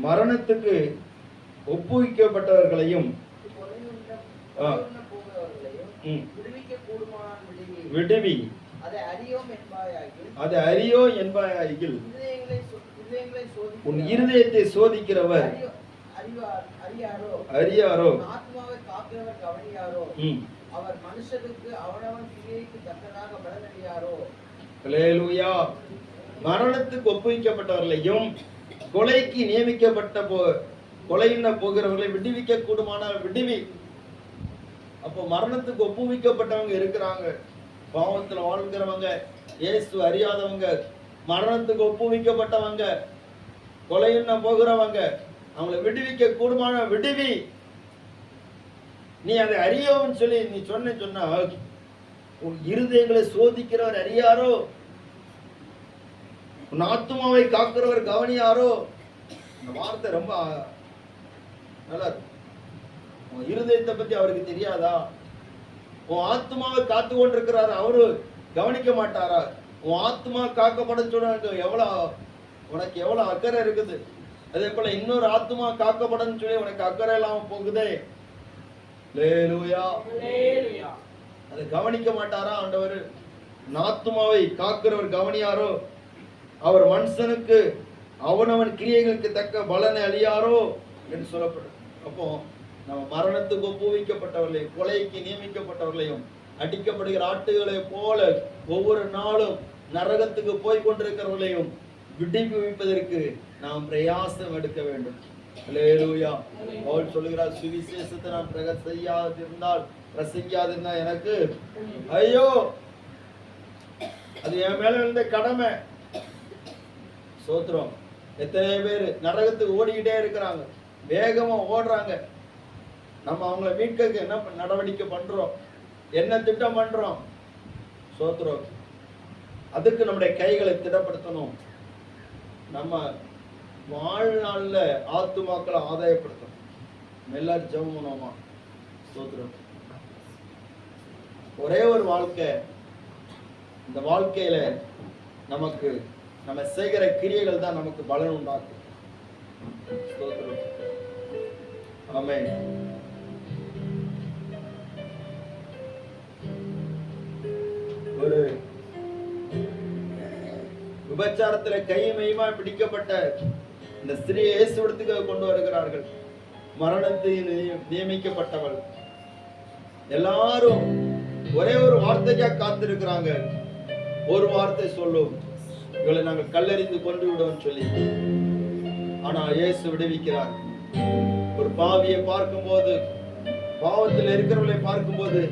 S1: மரணத்துக்கு ஒப்புவிக்கப்பட்டவர்களையும் விடுவி, அதை அறியோ என்பாயாகில் உன் இருதயத்தை சோதிக்கிறவர் அறியாரோ.
S3: அவர் மனுஷனுக்கு அவனவன் கிரியைக்கு தக்கதாக பலனளியாரோ.
S1: அல்லேலூயா. மரணத்துக்கு ஒப்புவிக்கப்பட்டவர்களையும் கொலைக்கு நியமிக்கப்பட்ட கொலையின போகிறவர்களை விடுவிக்க கூடுமானால் விடுவி. அப்போ மரணத்துக்கு ஒப்புவிக்கப்பட்டவங்க இருக்கிறாங்க, பாவத்துல வாழ்கிறவங்க, இயேசு அறியாதவங்க, மரணத்துக்கு ஒப்புவிக்கப்பட்டவங்க, கொலையின போகிறவங்க, அவங்களை விடுவிக்க கூடுமான விடுவி. நீ அதை அறியோன்னு சொல்லி நீ சொன்னா உன் இருதயங்களை சோதிக்கிறவர் அறியாரோ, உன் ஆத்துமாவை காக்கிறவர் கவனியாரோ. இந்த வார்த்தை ரொம்ப நல்லா இருக்கு. உன் இருதயத்தை பத்தி அவருக்கு தெரியாதா? உன் ஆத்மாவை காத்து கொண்டிருக்கிறாரு, அவரு கவனிக்க மாட்டாரா? உன் ஆத்மா காக்கப்பட சொல்ல உனக்கு எவ்வளவு அக்கறை இருக்குது. அதே போல இன்னொரு ஆத்மா காக்கப்படன்னு சொல்லி உனக்கு அக்கறை இல்லாம போகுதே. அதை கவனிக்க மாட்டாரா ஆண்டவர்? ஆத்மாவை காக்கிறவர் கவனியாரோ, அவர் மனுஷனுக்கு அவனவன் கிரியைகளுக்கு தக்க பலனை அழியாரோ என்று சொல்லப்படும். அப்போ நம்ம மரணத்துக்கு ஒப்புவிக்கப்பட்டவர்களையும் கொலைக்கு நியமிக்கப்பட்டவர்களையும் அடிக்கப்படுகிற ஆட்டுகளை போல ஒவ்வொரு நாளும் நரகத்துக்கு போய் கொண்டிருக்கிறவர்களையும் விடுவிப்பதற்கு நாம் பிரயாசம் எடுக்க வேண்டும். அல்லேலூயா. பவுல் சொல்லுகிறார், சுவிசேஷத்தை நான் பிரசங்கியாதிருந்தா எனக்கு ஐயோ, அது என் மேல இருந்த கடமை. சோத்திரம். எத்தனை பேர் நரகத்துக்கு ஓடிக்கிட்டே இருக்கிறாங்க, வேகமா ஓடுறாங்க. நம்ம அவங்கள மீட்க என்ன நடவடிக்கை பண்றோம், என்ன திட்டம் பண்றோம்? சோத்திரம். அதுக்கு நம்முடைய கைகளை திடப்படுத்தணும். நம்ம வாழ்நாள்ல ஆத்துமாக்களை ஆதாயப்படுத்தணும். எல்லாரும் ஜெபம் பண்ணுவோமா? சோத்திரம். ஒரே ஒரு வாழ்க்கை, இந்த வாழ்க்கையில நமக்கு நம்ம செய்கிற கிரியைகள் தான் நமக்கு பலன் உண்டாக்கும். ஆமென். ஒரு விபச்சாரத்துல கைமையுமா பிடிக்கப்பட்ட இந்த ஸ்திரீயை இயேசுவிடத்துக்கு கொண்டு வருகிறார்கள். மரணத்தை நியமிக்கப்பட்டவள். எல்லாரும் ஒரே ஒரு வார்த்தைக்காக காத்திருக்கிறாங்க. ஒரு வார்த்தை சொல்லும், இவளை நாங்கள் கல்லெறிந்து கொண்டு விடுவோம் சொல்லி. ஆனா இயேசு விடுவிக்கிறார். ஒரு பாவியை பார்க்கும்போது, பாவத்தில் இருக்கிறவர்களை பார்க்கும்போது